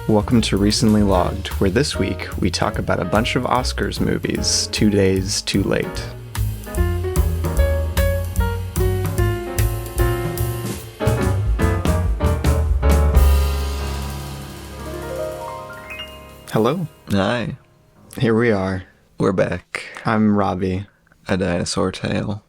Welcome to Recently Logged, where this week we talk about a bunch of Oscars movies 2 days too late. Hello. Hi. Here we are. We're back. I'm Robbie. A dinosaur tail.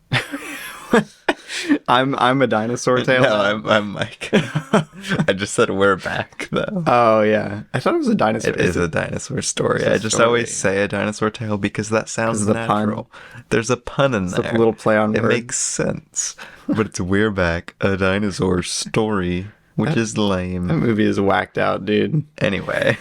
I'm a dinosaur tail. No, I'm Micah. I just said we're back, though. Oh, yeah. I thought it was a dinosaur. It is a dinosaur story. I just always say a dinosaur tail because that sounds natural. There's a pun in there. A little play on words. It makes sense. But it's we're back, a dinosaur story, which is lame. That movie is whacked out, dude. Anyway.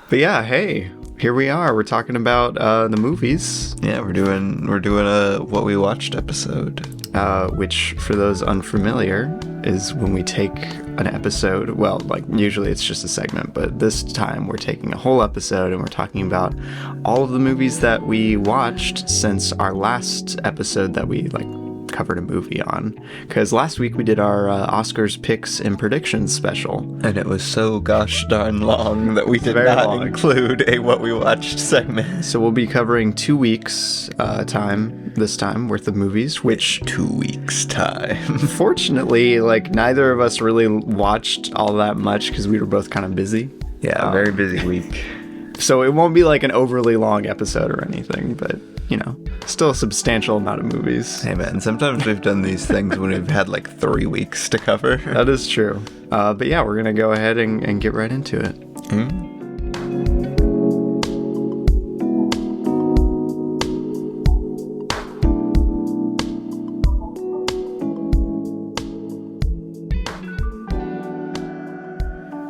But yeah, hey, here we are. We're talking about the movies. Yeah, we're doing a what we watched episode. Which, for those unfamiliar, is when we take an episode. Well, like usually it's just a segment, but this time we're taking a whole episode and we're talking about all of the movies that we watched since our last episode that we covered a movie on, because last week we did our Oscars picks and predictions special, and it was so gosh darn long that we did not include a what we watched segment. So we'll be covering 2 weeks this time worth of movies, which 2 weeks time. Fortunately, neither of us really watched all that much because we were both kind of busy. Yeah, very busy week. So it won't be like an overly long episode or anything, but still a substantial amount of movies. Hey man, sometimes we've done these things when we've had 3 weeks to cover. That is true. But yeah, we're going to go ahead and get right into it. Mm-hmm.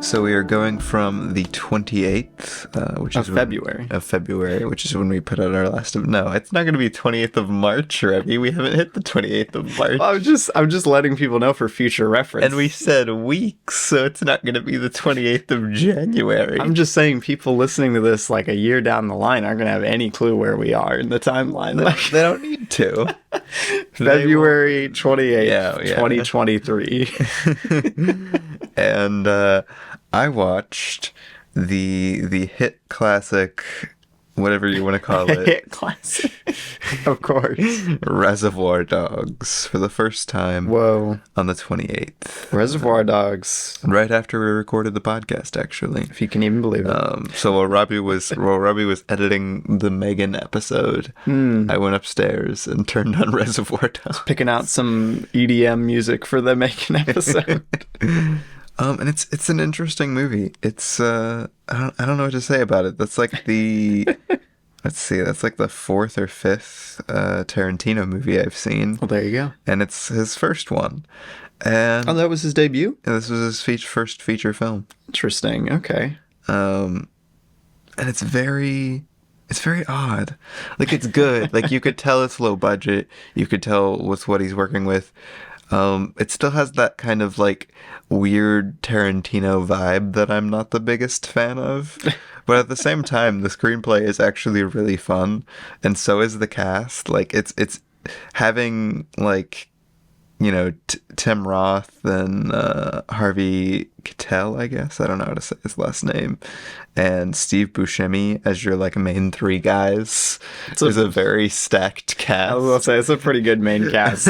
So we are going from the 28th, which is February. Of February, which is when we put out our last of... No, it's not going to be 28th of March, Robbie. We haven't hit the 28th of March. Well, I'm just letting people know for future reference. And we said weeks, so it's not going to be the 28th of January. I'm just saying people listening to this a year down the line aren't going to have any clue where we are in the timeline. They don't need to. February 28th, 2023. And I watched the hit classic, whatever you want to call it. Hit classic. Of course. Reservoir Dogs for the first time. Whoa. On the 28th. Reservoir Dogs. Right after we recorded the podcast, actually. If you can even believe it. So while Robbie was editing the Megan episode, I went upstairs and turned on Reservoir Dogs. Picking out some EDM music for the Megan episode. And it's an interesting movie. It's I don't know what to say about it. That's the let's see, that's the 4th or 5th Tarantino movie I've seen. Well, there you go. And it's his first one. And that was his debut? Yeah, this was his first feature film. Interesting. Okay. And it's very odd. It's good. You could tell it's low budget. You could tell with what he's working with. It still has that kind of weird Tarantino vibe that I'm not the biggest fan of. But at the same time, the screenplay is actually really fun. And so is the cast. It's having Tim Roth and Harvey Keitel, I guess. I don't know how to say his last name. And Steve Buscemi as your main 3 guys. It's a very stacked cast. I was going to say, it's a pretty good main cast.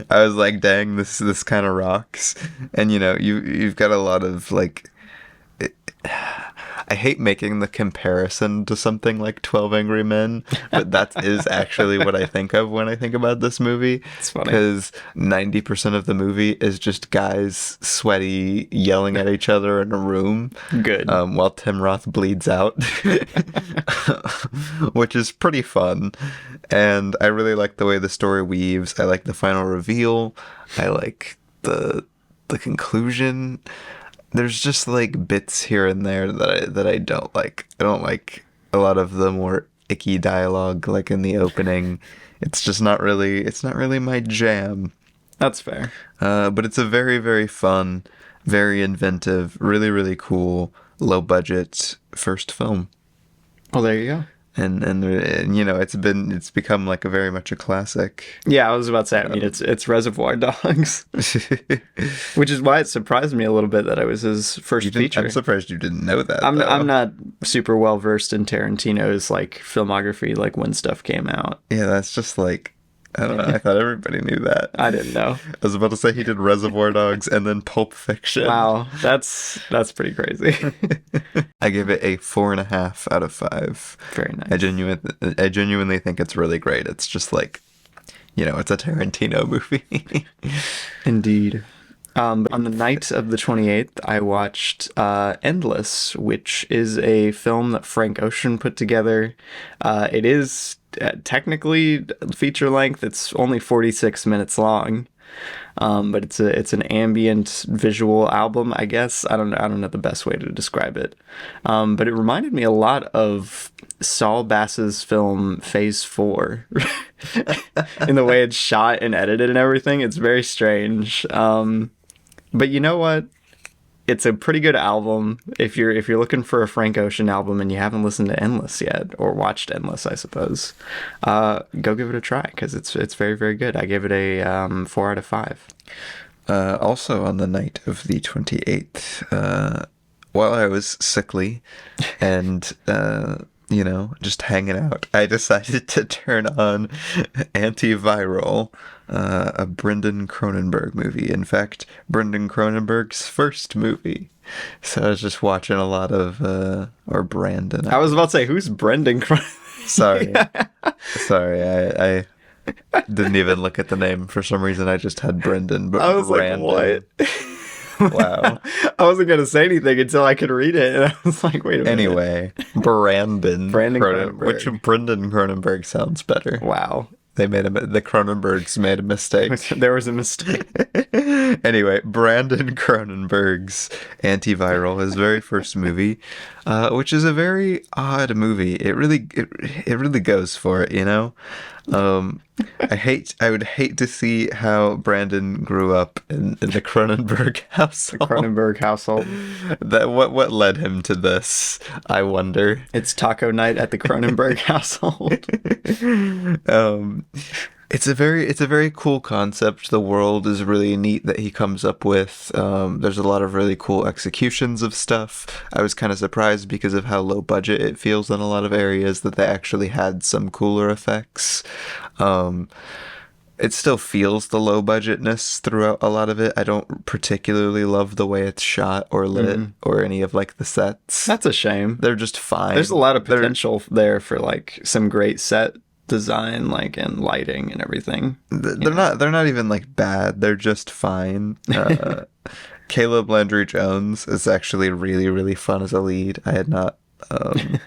I was dang, this kind of rocks. And you've got a lot of I hate making the comparison to something like 12 Angry Men, but that is actually what I think of when I think about this movie. It's funny. Because 90% of the movie is just guys sweaty yelling at each other in a room. Good. While Tim Roth bleeds out, which is pretty fun. And I really like the way the story weaves. I like the final reveal. I like the conclusion. There's just bits here and there that I don't like. I don't like a lot of the more icky dialogue in the opening. It's just not really my jam. That's fair. But it's a very, very fun, very inventive, really, really cool, low budget first film. Well, there you go. and you know, it's become like a very much a classic. Yeah, I was about to say, I mean, it's Reservoir Dogs, which is why it surprised me a little bit that it was his first feature. I'm surprised you didn't know that. I'm not super well versed in Tarantino's like filmography, like when stuff came out. Yeah, that's just like, I don't know. I thought everybody knew that. I didn't know. I was about to say he did Reservoir Dogs and then Pulp Fiction. Wow, that's pretty crazy. I give it a 4.5 out of 5. Very nice. I genuinely think it's really great. It's just like, you know, it's a Tarantino movie. Indeed. On the night of the 28th, I watched Endless, which is a film that Frank Ocean put together. It is technically feature length. It's only 46 minutes long, but it's an ambient visual album, I guess. I don't know the best way to describe it, but it reminded me a lot of Saul Bass's film Phase 4 in the way it's shot and edited and everything. It's very strange. But you know what? It's a pretty good album. If you're looking for a Frank Ocean album and you haven't listened to Endless yet, or watched Endless, I suppose, go give it a try, because it's very, very good. I give it a 4 out of 5. Also on the night of the 28th, while I was sickly and you know, just hanging out, I decided to turn on Antiviral, a Brendan Cronenberg movie. In fact, Brendan Cronenberg's first movie. So I was just watching a lot of, or Brandon. I was about to say, who's Brendan Cronenberg? Sorry, I didn't even look at the name. For some reason, I just had Brendan, but I was Brandon. like, what? Wow. I wasn't going to say anything until I could read it, and I was like, wait a minute. Anyway, Brandon Cronenberg. Which Brendan Cronenberg sounds better. Wow. The Cronenbergs made a mistake. There was a mistake. Anyway, Brandon Cronenberg's Antiviral, his very first movie, which is a very odd movie. It really goes for it, you know? I would hate to see how Brandon grew up in the Cronenberg household. The Cronenberg household. What led him to this, I wonder. It's taco night at the Cronenberg household. It's a very cool concept. The world is really neat that he comes up with. There's a lot of really cool executions of stuff. I was kind of surprised because of how low budget it feels in a lot of areas that they actually had some cooler effects. It still feels the low budgetness throughout a lot of it. I don't particularly love the way it's shot or lit or any of like the sets. That's a shame. They're just fine. There's a lot of potential there for like some great set design, like, and lighting and everything. They're not even like bad. They're just fine. Caleb Landry Jones is actually really, really fun as a lead. I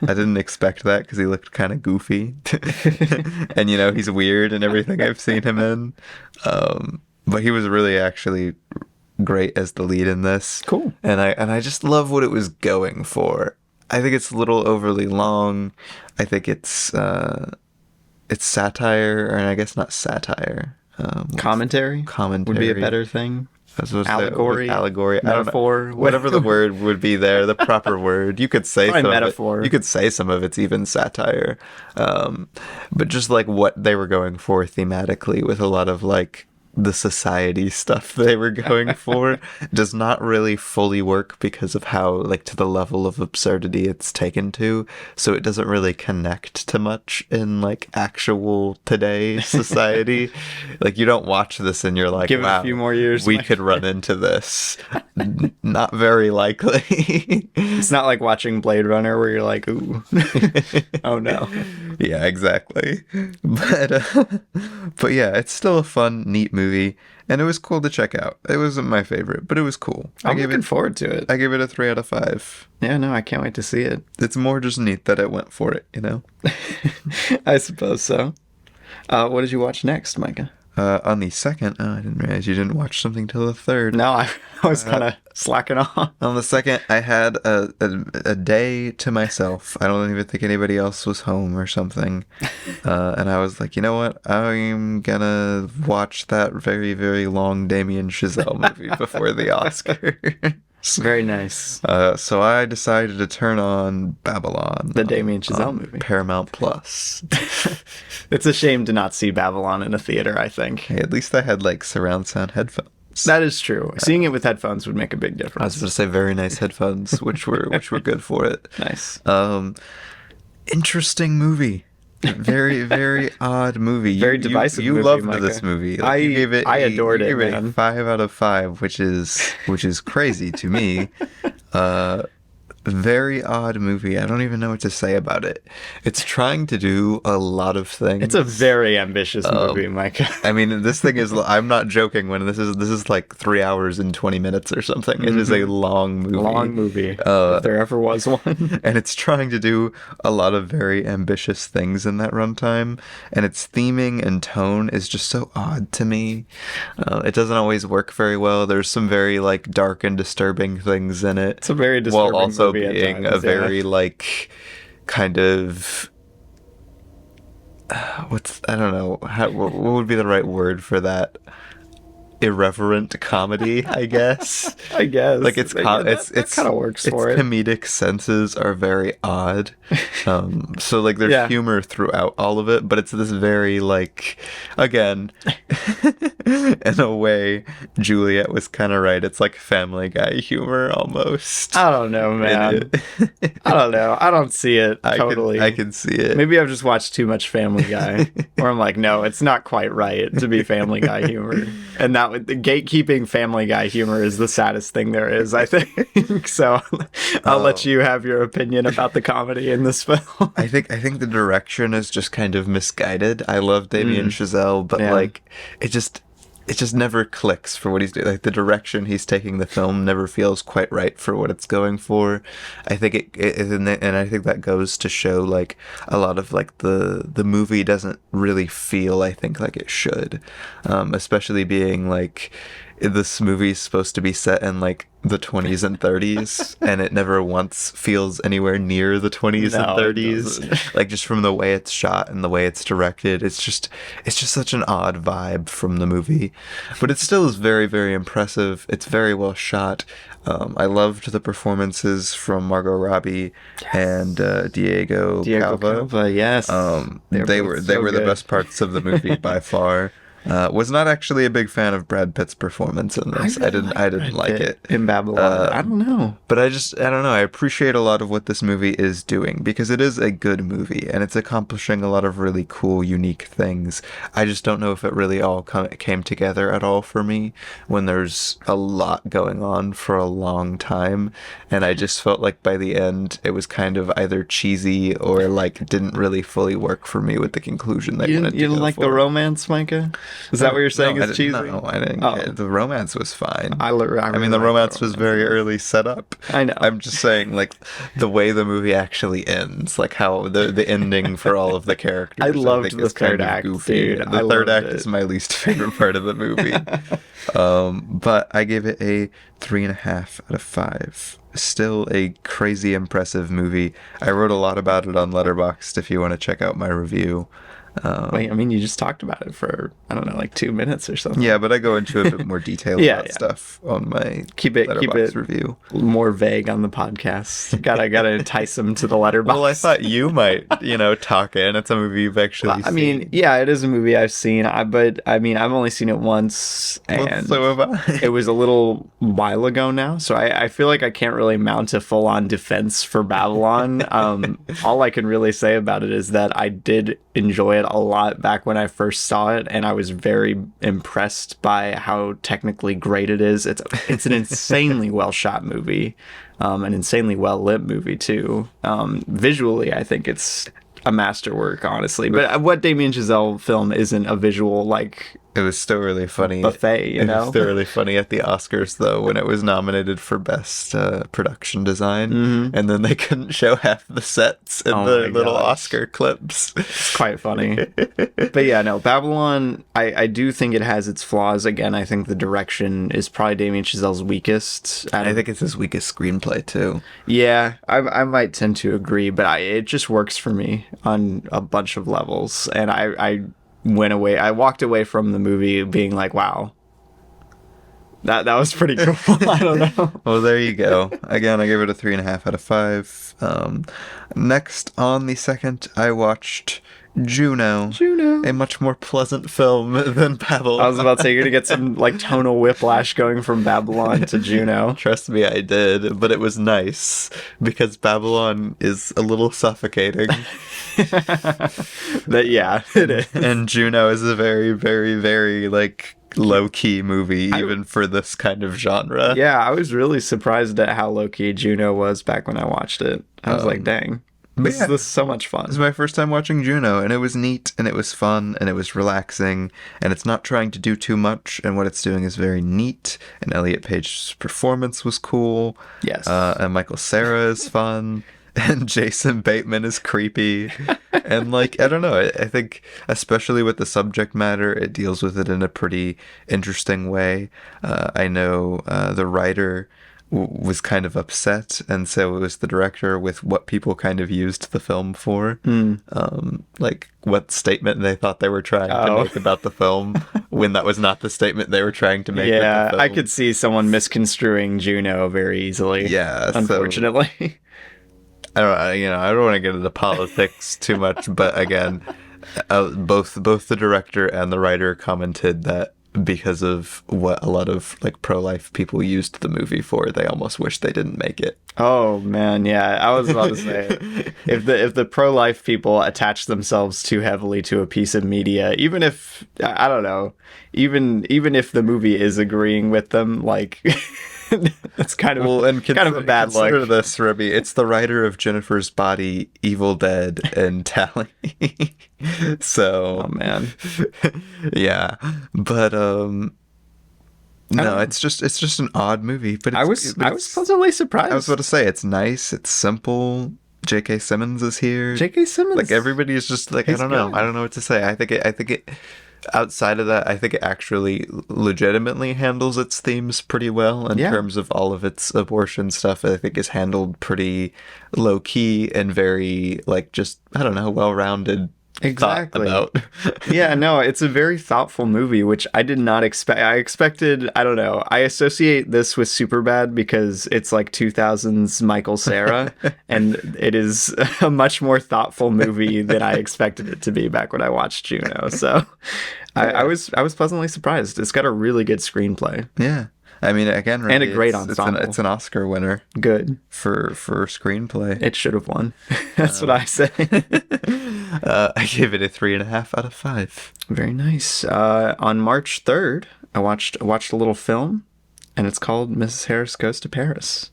didn't expect that because he looked kind of goofy, and you know, he's weird and everything I've seen him in. But he was really actually great as the lead in this. Cool. And I just love what it was going for. I think it's a little overly long. I think it's satire, or I guess not satire. Commentary would be a better thing. Allegory, metaphor, whatever the word would be there, the proper word. You could say some metaphor. You could say some of it's even satire, but just like what they were going for thematically, with a lot of like the society stuff they were going for, does not really fully work because of how, like, to the level of absurdity it's taken to. So it doesn't really connect to much in like actual today society. Like, you don't watch this and you're like, give wow, it a few more years, we could run into this. Not very likely. It's not like watching Blade Runner where you're like, ooh, oh no. Yeah, exactly. But yeah, it's still a fun, neat movie, and it was cool to check out. It wasn't my favorite, but it was cool. I'm looking forward to it. I gave it a 3 out of 5. Yeah, no, I can't wait to see it. It's more just neat that it went for it, you know? I suppose so. What did you watch next, Micah? On the second, I didn't realize you didn't watch something till the third. No, I was kind of slacking off. On the second, I had a day to myself. I don't even think anybody else was home or something. And I was like, you know what? I'm gonna watch that very, very long Damien Chazelle movie before the Oscar. Very nice. So I decided to turn on Babylon. The Damien Chazelle movie. Paramount Plus. It's a shame to not see Babylon in a theater, I think. Hey, at least I had like surround sound headphones. That is true. Seeing it with headphones would make a big I was difference. going to say very nice headphones, which were good for it. Nice. Interesting movie. Very, very odd movie. Very divisive You movie, loved Micah. this movie. I adored it, you gave man. a 5 out of 5, which is crazy to me. Very odd movie. I don't even know what to say about it. It's trying to do a lot of things. It's a very ambitious movie, Micah. I mean, this thing is, I'm not joking when this is like 3 hours and 20 minutes or something. It is a long movie. Long movie, if there ever was one. And it's trying to do a lot of very ambitious things in that runtime. And its theming and tone is just so odd to me. It doesn't always work very well. There's some very like dark and disturbing things in it. It's a very disturbing while also movie at being times, a very like kind of I don't know what would be the right word for that, irreverent comedy, I guess. I guess Like it's that kind of works for it. Its comedic senses are very odd. So like there's humor throughout all of it, but it's this very like, again, in a way, Juliet was kind of right. It's like Family Guy humor almost. I don't know, man. I don't know. I don't see it totally. I can see it. Maybe I've just watched too much Family Guy, where I'm like, no, it's not quite right to be Family Guy humor. And that the gatekeeping Family Guy humor is the saddest thing there is, I think. So I'll let you have your opinion about the comedy in this film. I think the direction is just kind of misguided. I love Damien Chazelle, but like it just never clicks for what he's doing. Like the direction he's taking the film never feels quite right for what it's going for. I think and I think that goes to show like a lot of like the movie doesn't really feel, I think, like it should, especially being like this movie's supposed to be set in like the 20s and 30s, and it never once feels anywhere near the 20s and 30s. Like just from the way it's shot and the way it's directed, it's just such an odd vibe from the movie. But it still is very, very impressive. It's very well shot. I loved the performances from Margot Robbie and Diego Calva. Yes, they were the best parts of the movie by far. Was not actually a big fan of Brad Pitt's performance in this. I didn't like it in Babylon. I don't know, but I don't know. I appreciate a lot of what this movie is doing because it is a good movie and it's accomplishing a lot of really cool, unique things. I just don't know if it really all came together at all for me when there's a lot going on for a long time, and I just felt like by the end it was kind of either cheesy or like didn't really fully work for me with the conclusion that you didn't like the romance, Micah? Is that what you're saying? Is cheesy? No, I didn't. The romance was fine. I mean, the romance was very early set up. I know. I'm just saying, like, the way the movie actually ends, like how the ending for all of the characters. I loved the third act, dude. The third act is my least favorite part of the movie. But I gave it a 3.5 out of 5. Still a crazy impressive movie. I wrote a lot about it on Letterboxd if you want to check out my review. Wait, I mean, you just talked about it for, I don't know, like 2 minutes or something. Yeah, but I go into a bit more detail about stuff on my Letterboxd review. More vague on the podcast. Gotta entice them to the Letterboxd. Well, I thought you might, talk in. It's a movie you've actually seen. I mean, yeah, it is a movie I've seen. But I've only seen it once, and so have I. It was a little while ago now, so I feel like I can't really mount a full-on defense for Babylon. All I can really say about it is that I did enjoy it a lot back when I first saw it, and I was very impressed by how technically great it is. It's an insanely well shot movie, an insanely well lit movie too. Visually, I think it's a masterwork, honestly. But what Damien Chazelle film isn't a visual like? It was still really funny. Buffet, It was still really funny at the Oscars, though, when it was nominated for Best Production Design, and then they couldn't show half the sets in the little Oscar clips. It's quite funny. But yeah, no, Babylon, I do think it has its flaws. Again, I think the direction is probably Damien Chazelle's weakest. I think it's his weakest screenplay, too. Yeah, I might tend to agree, but it just works for me on a bunch of levels, and I walked away from the movie being like, wow, That was pretty cool. I don't know. Well, there you go. Again, I gave it a 3.5 out of 5. Next on the second, I watched Juno. A much more pleasant film than Babylon. I was about to say, you're going to get some like tonal whiplash going from Babylon to Juno. Trust me, I did, but it was nice because Babylon is a little suffocating. Yeah, it is. And Juno is a very, very, very like low-key movie, even for this kind of genre. Yeah, I was really surprised at how low-key Juno was back when I watched it. I was like, dang. This is so much fun. This is my first time watching Juno, and it was neat, and it was fun, and it was relaxing, and it's not trying to do too much, and what it's doing is very neat, and Elliot Page's performance was cool. Yes. And Michael Cera is fun, and Jason Bateman is creepy, and like, I don't know, I think, especially with the subject matter, it deals with it in a pretty interesting way. I know the writer was kind of upset, and so it was the director with what people kind of used the film for, like what statement they thought they were trying to make about the film when that was not the statement they were trying to make. Yeah, with the film. I could see someone misconstruing Juno very easily. Yeah, unfortunately. I don't want to get into politics too much, but again, both the director and the writer commented that because of what a lot of like pro-life people used the movie for, they almost wish they didn't make it. Oh man, yeah, I was about to say, if the pro-life people attach themselves too heavily to a piece of media, even if I don't know, even if the movie is agreeing with them, like that's kind of kind of a bad look. Consider this, Robbie. It's the writer of Jennifer's Body, Evil Dead, and Tally. So, oh man, yeah, but no, it's just an odd movie. But I was pleasantly surprised. I was about to say it's nice. It's simple. J.K. Simmons is here. J.K. Simmons, like everybody is just like, I don't know what to say. I think it. Outside of that, I think it actually legitimately handles its themes pretty well in terms of all of its abortion stuff. I think is handled pretty low key and very like just, I don't know, well-rounded. Exactly. Yeah, no, it's a very thoughtful movie, which I did not expect. I expected, I don't know, I associate this with Superbad because it's like 2000s Michael Cera, and it is a much more thoughtful movie than I expected it to be back when I watched Juno. So I was pleasantly surprised. It's got a really good screenplay. Yeah. I mean, again, and a great ensemble. It's an Oscar winner. Good for screenplay. It should have won. That's what I say. I gave it a 3.5 out of 5. Very nice. On March 3rd, I watched a little film, and it's called Mrs. Harris Goes to Paris,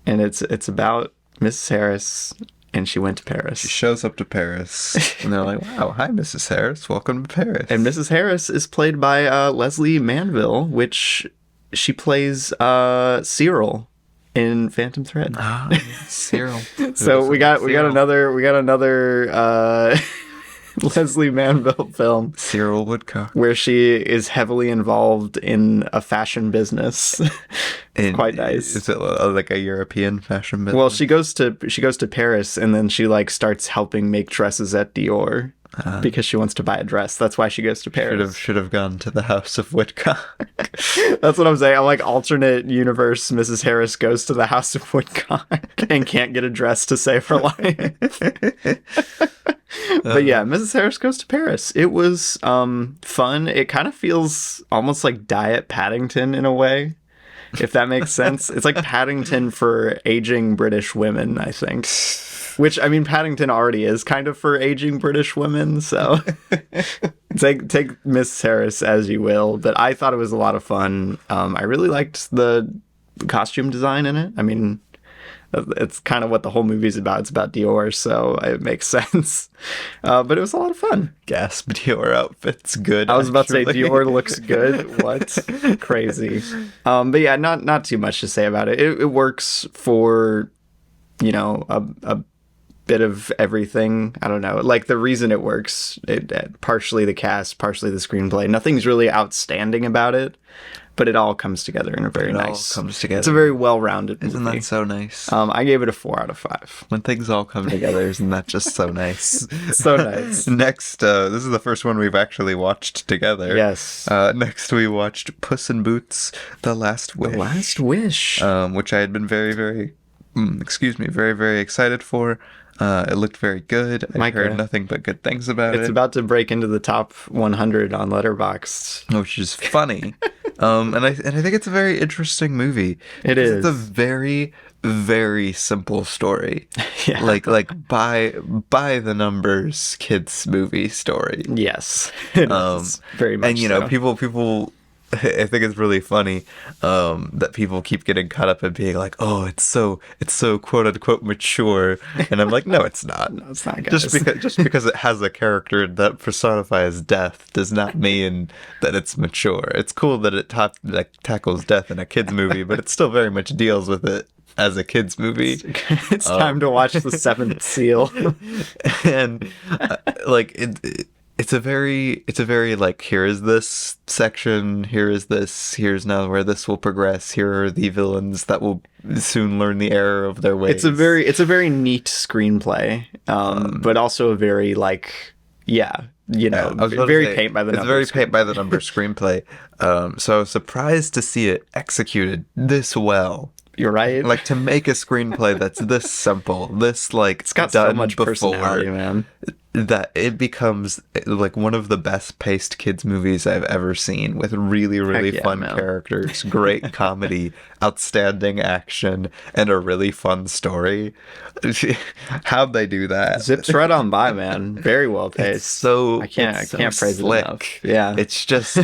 and it's about Mrs. Harris, and she went to Paris. She shows up to Paris, and they're like, "Wow, hi, Mrs. Harris, welcome to Paris." And Mrs. Harris is played by Leslie Manville, which she plays Cyril in Phantom Thread. Cyril. So we got another Leslie Manville film, Cyril Woodcock, where she is heavily involved in a fashion business. It's quite nice. Is it like a European fashion business? Well, she goes to Paris, and then she like starts helping make dresses at Dior. Because she wants to buy a dress. That's why she goes to Paris. Should have gone to the House of Woodcock. That's what I'm saying. I'm like, alternate universe, Mrs. Harris goes to the House of Woodcock and can't get a dress to save her life. But yeah, Mrs. Harris Goes to Paris. It was fun. It kind of feels almost like Diet Paddington in a way, if that makes sense. It's like Paddington for aging British women, I think. Which, I mean, Paddington already is kind of for aging British women, so take Miss Harris as you will. But I thought it was a lot of fun. I really liked the costume design in it. I mean, it's kind of what the whole movie's about. It's about Dior, so it makes sense. But it was a lot of fun. Gasp, Dior outfit's good. I was about to say Dior looks good. What? Crazy. But yeah, not too much to say about it. It works for, you know, a bit of everything. I don't know. Like the reason it works, partially the cast, partially the screenplay. Nothing's really outstanding about it. but it all comes together in a very It all nice. comes together. It's a very well-rounded movie. Isn't that so nice? I gave it a 4 out of 5. When things all come together, isn't that just so nice? So nice. Next, this is the first one we've actually watched together. Yes. Next, we watched Puss in Boots: The Last Wish. The Last Wish. Which I had been very, very excited for. It looked very good. I Micah. heard nothing but good things about it. It's about to break into the top 100 on Letterboxd. Which is funny. And I think it's a very interesting movie. It is. It's a very, very simple story. Yeah. Like by the numbers kids movie story. Yes. It is. Very much And you know, so. people I think it's really funny that people keep getting caught up in being like, "Oh, it's so quote unquote mature," and I'm like, "No, it's not. No, it's not, guys. Just because it has a character that personifies death does not mean that it's mature. It's cool that it tackles death in a kids movie, but it still very much deals with it as a kids movie. It's time to watch The Seventh Seal. And it's a very like, here is this section, here's now where this will progress, here are the villains that will soon learn the error of their ways. It's a very neat screenplay, but also a very very paint by the numbers. It's very paint by the numbers screenplay. So I was surprised to see it executed this well. You're right. Like, to make a screenplay that's this simple, this like It's got done so much personality, man. That it becomes like one of the best paced kids movies I've ever seen, with really, really Heck yeah, fun man. characters, great comedy, outstanding action, and a really fun story. How'd they do that? Zips right on by, man. Very well paced. It's so I can't praise slick. it enough. Yeah. It's just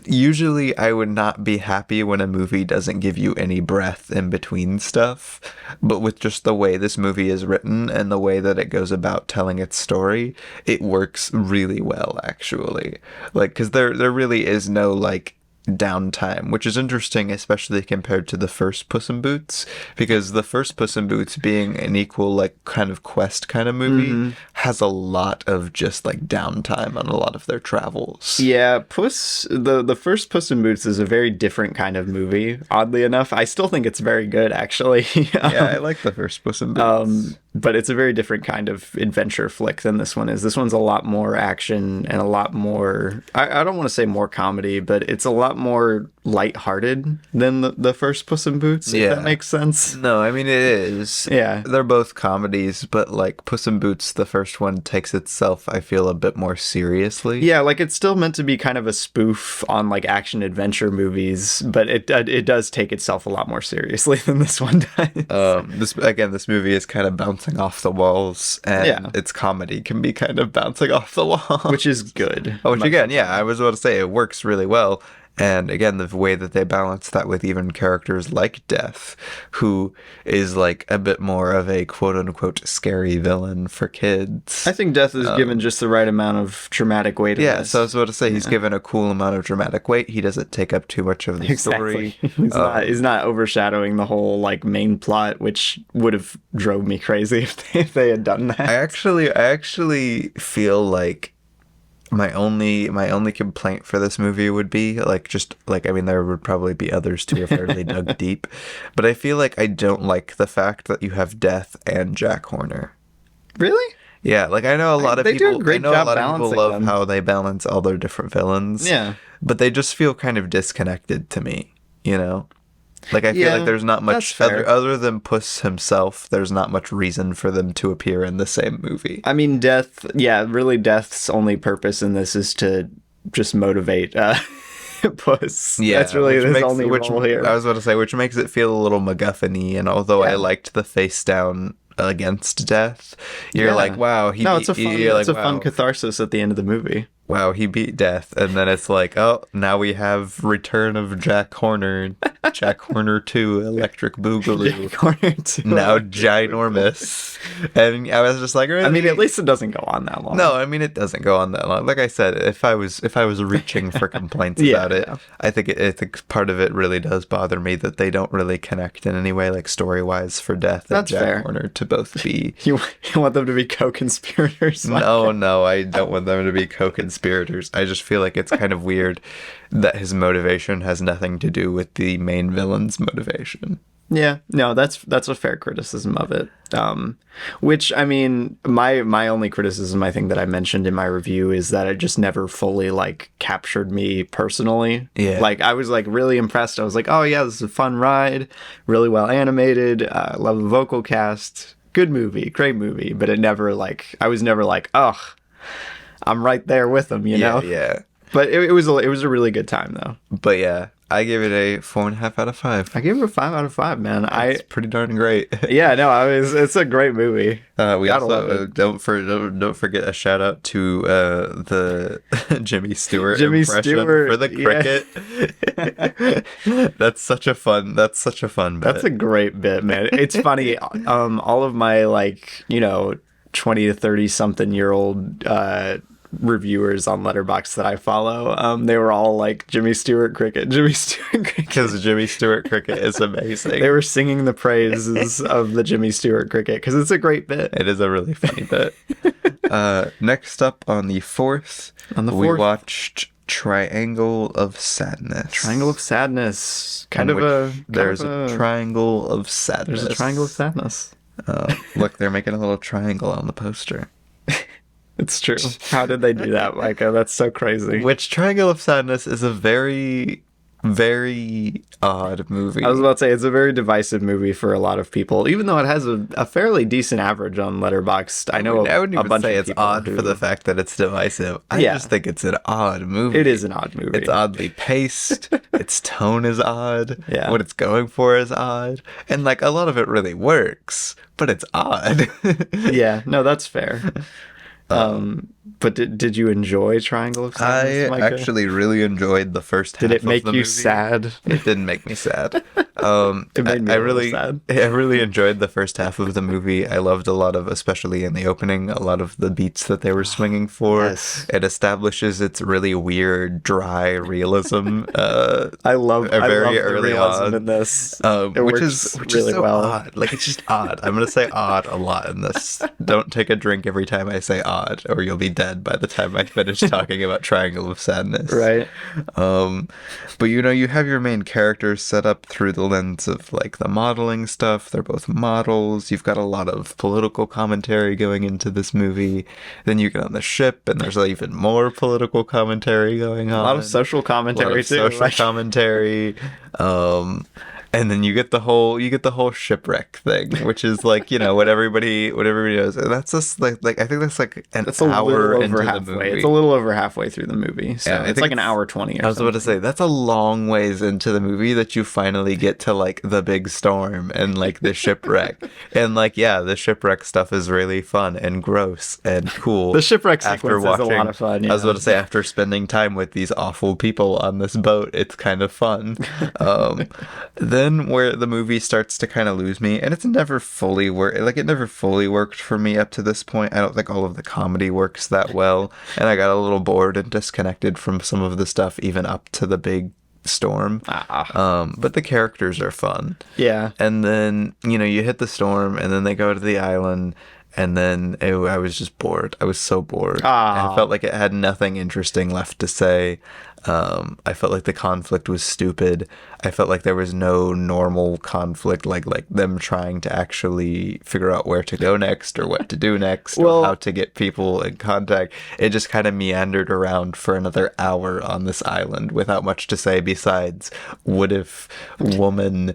usually I would not be happy when a movie doesn't give you any breath in between stuff, but with just the way this movie is written and the way that it goes about telling its story, it works really well, actually. Like, because there really is no like downtime, which is interesting, especially compared to the first Puss in Boots, because the first Puss in Boots, being an equal like kind of quest kind of movie, has a lot of just like downtime on a lot of their travels. Yeah, the first Puss in Boots is a very different kind of movie, oddly enough. I still think it's very good, actually. Yeah, I like the first Puss in Boots. But it's a very different kind of adventure flick than this one is. This one's a lot more action and a lot more, I don't want to say more comedy, but it's a lot more lighthearted than the first Puss in Boots, if that makes sense. No, I mean, it is. Yeah. They're both comedies, but like Puss in Boots, the first one takes itself, I feel, a bit more seriously. Yeah, like it's still meant to be kind of a spoof on like action adventure movies, but it does take itself a lot more seriously than this one does. This movie is kind of bouncing off the walls, and its comedy can be kind of bouncing off the wall, which is good. Which again, I was about to say, it works really well. And again, the way that they balance that with even characters like Death, who is like a bit more of a quote-unquote scary villain for kids. I think Death is given just the right amount of dramatic weight. Yeah, so I was about to say, he's given a cool amount of dramatic weight. He doesn't take up too much of the story. He's not overshadowing the whole like main plot, which would have drove me crazy if they had done that. I actually feel like my only complaint for this movie would be there would probably be others too if I really dug deep, but I feel like I don't like the fact that you have Death and Jack Horner. Really? Yeah, like I know a lot of people. Do a great job balancing love them. how they balance all their different villains. Yeah, but they just feel kind of disconnected to me. You know. Like, I feel like there's not much, other than Puss himself, there's not much reason for them to appear in the same movie. I mean, Death's only purpose in this is to just motivate Puss. Yeah, that's really his only role here. I was about to say, which makes it feel a little MacGuffin-y, and although I liked the face down against Death, you're like, wow, it's a fun catharsis at the end of the movie. Wow, he beat Death, and then it's like, oh, now we have Return of Jack Horner, Jack Horner 2, Electric Boogaloo, Jack Horner 2, now ginormous, and I was just like, really? I mean, at least it doesn't go on that long. No, I mean, it doesn't go on that long. Like I said, if I was reaching for complaints about it, I think part of it really does bother me that they don't really connect in any way, like story-wise, for Death and Jack Horner to both be. You want them to be co-conspirators? No, I don't want them to be co-conspirators. co-conspirators. I just feel like it's kind of weird that his motivation has nothing to do with the main villain's motivation. Yeah, no, that's a fair criticism of it. Which, I mean, my only criticism, I think, that I mentioned in my review is that it just never fully like captured me personally. Yeah. Like, I was like really impressed. I was like, oh yeah, this is a fun ride, really well animated. Love the vocal cast, good movie, great movie. But it never like, I was never like, oh, I'm right there with them, you know? Yeah. But it was a really good time though. But yeah, I give it a 4.5 out of 5. I gave it a 5 out of 5, man. It's pretty darn great. Yeah, no, it's a great movie. We Gotta love also it. don't forget a shout out to the Jimmy Stewart Jimmy impression Stewart, for the cricket. That's such a fun bit. That's a great bit, man. It's funny. All of my 20 to 30 something year old reviewers on Letterboxd that I follow, they were all like Jimmy Stewart cricket, because Jimmy Stewart cricket is amazing. They were singing the praises of the Jimmy Stewart cricket because it's a great bit. It is a really funny bit. Next up on the 4th, we watched Triangle of Sadness. Triangle of Sadness. There's a Triangle of Sadness. There's a Triangle of Sadness. Look, they're making a little triangle on the poster. It's true. How did they do that, Micah? That's so crazy. Which Triangle of Sadness is a very, very odd movie. I was about to say, it's a very divisive movie for a lot of people, even though it has a fairly decent average on Letterboxd. I know I wouldn't a even bunch say of it's people odd who... for the fact that it's divisive. I Yeah. just think it's an odd movie. It is an odd movie. It's oddly paced. Its tone is odd. Yeah. What it's going for is odd. And like a lot of it really works, but it's odd. Yeah, no, that's fair. But did you enjoy Triangle of Sadness, I Micah? actually really enjoyed the first half Did it make of the you movie. sad? It didn't make me sad. It made me I a little really, sad. I really enjoyed the first half of the movie. I loved a lot of, especially in the opening, a lot of the beats that they were swinging for. Yes. It establishes its really weird, dry realism. I love very the early realism on. in this. Which is really so well. odd. Like, it's just odd. I'm gonna say odd a lot in this. Don't take a drink every time I say odd, or you'll be dead by the time I finish talking about Triangle of Sadness. Right. But you have your main characters set up through the lens of like the modeling stuff. They're both models. You've got a lot of political commentary going into this movie. Then you get on the ship, and there's even more political commentary going on. A lot of social commentary too. Social commentary. And then you get the whole shipwreck thing, which is like, what everybody knows. And that's just like I think that's like That's an a hour little into over the halfway. movie. It's a little over halfway through the movie. So Yeah, I it's think like an hour 20 or I was about to say, that's a long ways into the movie that you finally get to like the big storm and like the shipwreck. And like, yeah, the shipwreck stuff is really fun and gross and cool. The shipwreck sequence is a lot of fun. I was about to say, after spending time with these awful people on this boat, it's kind of fun. Then where the movie starts to kind of lose me, and it never fully worked for me up to this point. I don't think all of the comedy works that well, and I got a little bored and disconnected from some of the stuff even up to the big storm. But the characters are fun. Yeah. And then, you hit the storm, and then they go to the island, and then I was just bored. I was so bored. I felt like it had nothing interesting left to say. I felt like the conflict was stupid. I felt like there was no normal conflict, like them trying to actually figure out where to go next or what to do next or how to get people in contact. It just kind of meandered around for another hour on this island without much to say besides, what if woman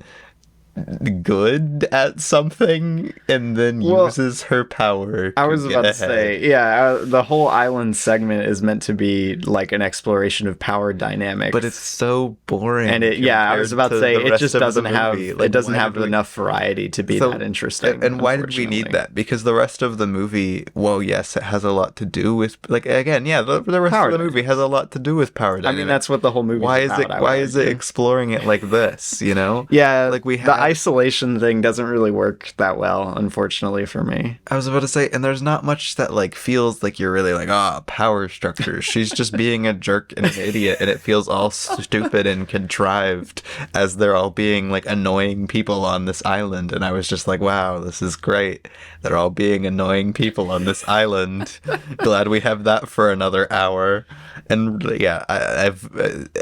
good at something and then uses her power I was about to say, the whole island segment is meant to be like an exploration of power dynamics, but it's so boring. And I was about to say, it just doesn't have enough variety to be that interesting. And why did we need that? Because the rest of the movie, well, yes, it has a lot to do with, like, again, the rest of the movie has a lot to do with power dynamics. I mean, that's what the whole movie is about. Why is it exploring it like this, Yeah, like we the isolation thing doesn't really work that well, unfortunately for me. I was about to say, and there's not much that like feels like you're really like, power structure. She's just being a jerk and an idiot, and it feels all stupid and contrived as they're all being like annoying people on this island. And I was just like, wow, this is great. They're all being annoying people on this island. Glad we have that for another hour. And yeah, I've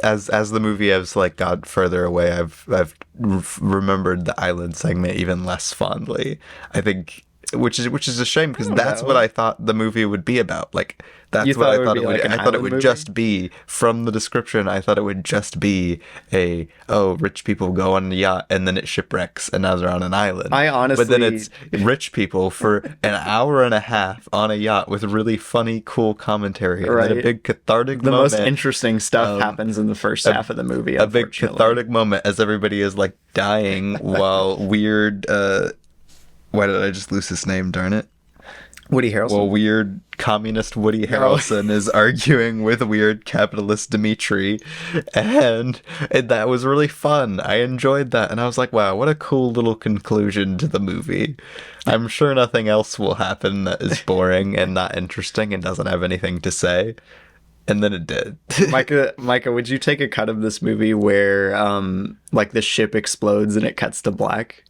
as the movie has like got further away, I've remembered the island segment even less fondly. I think, which is a shame, because that's what I thought the movie would be about. Like, that's what I thought it would. Like, I thought it would just be, from the description, I thought it would just be rich people go on a yacht and then it shipwrecks and now they're on an island. I honestly, but then it's rich people for an hour and a half on a yacht with really funny, cool commentary, and then a big cathartic moment. The most interesting stuff happens in the first half of the movie. A big cathartic moment as everybody is like dying while weird. Why did I just lose his name? Darn it. Woody Harrelson. Well, weird communist Woody Harrelson is arguing with weird capitalist Dimitri, and that was really fun. I enjoyed that, and I was like, wow, what a cool little conclusion to the movie. I'm sure nothing else will happen that is boring and not interesting and doesn't have anything to say. And then it did. Micah, would you take a cut of this movie where like the ship explodes and it cuts to black?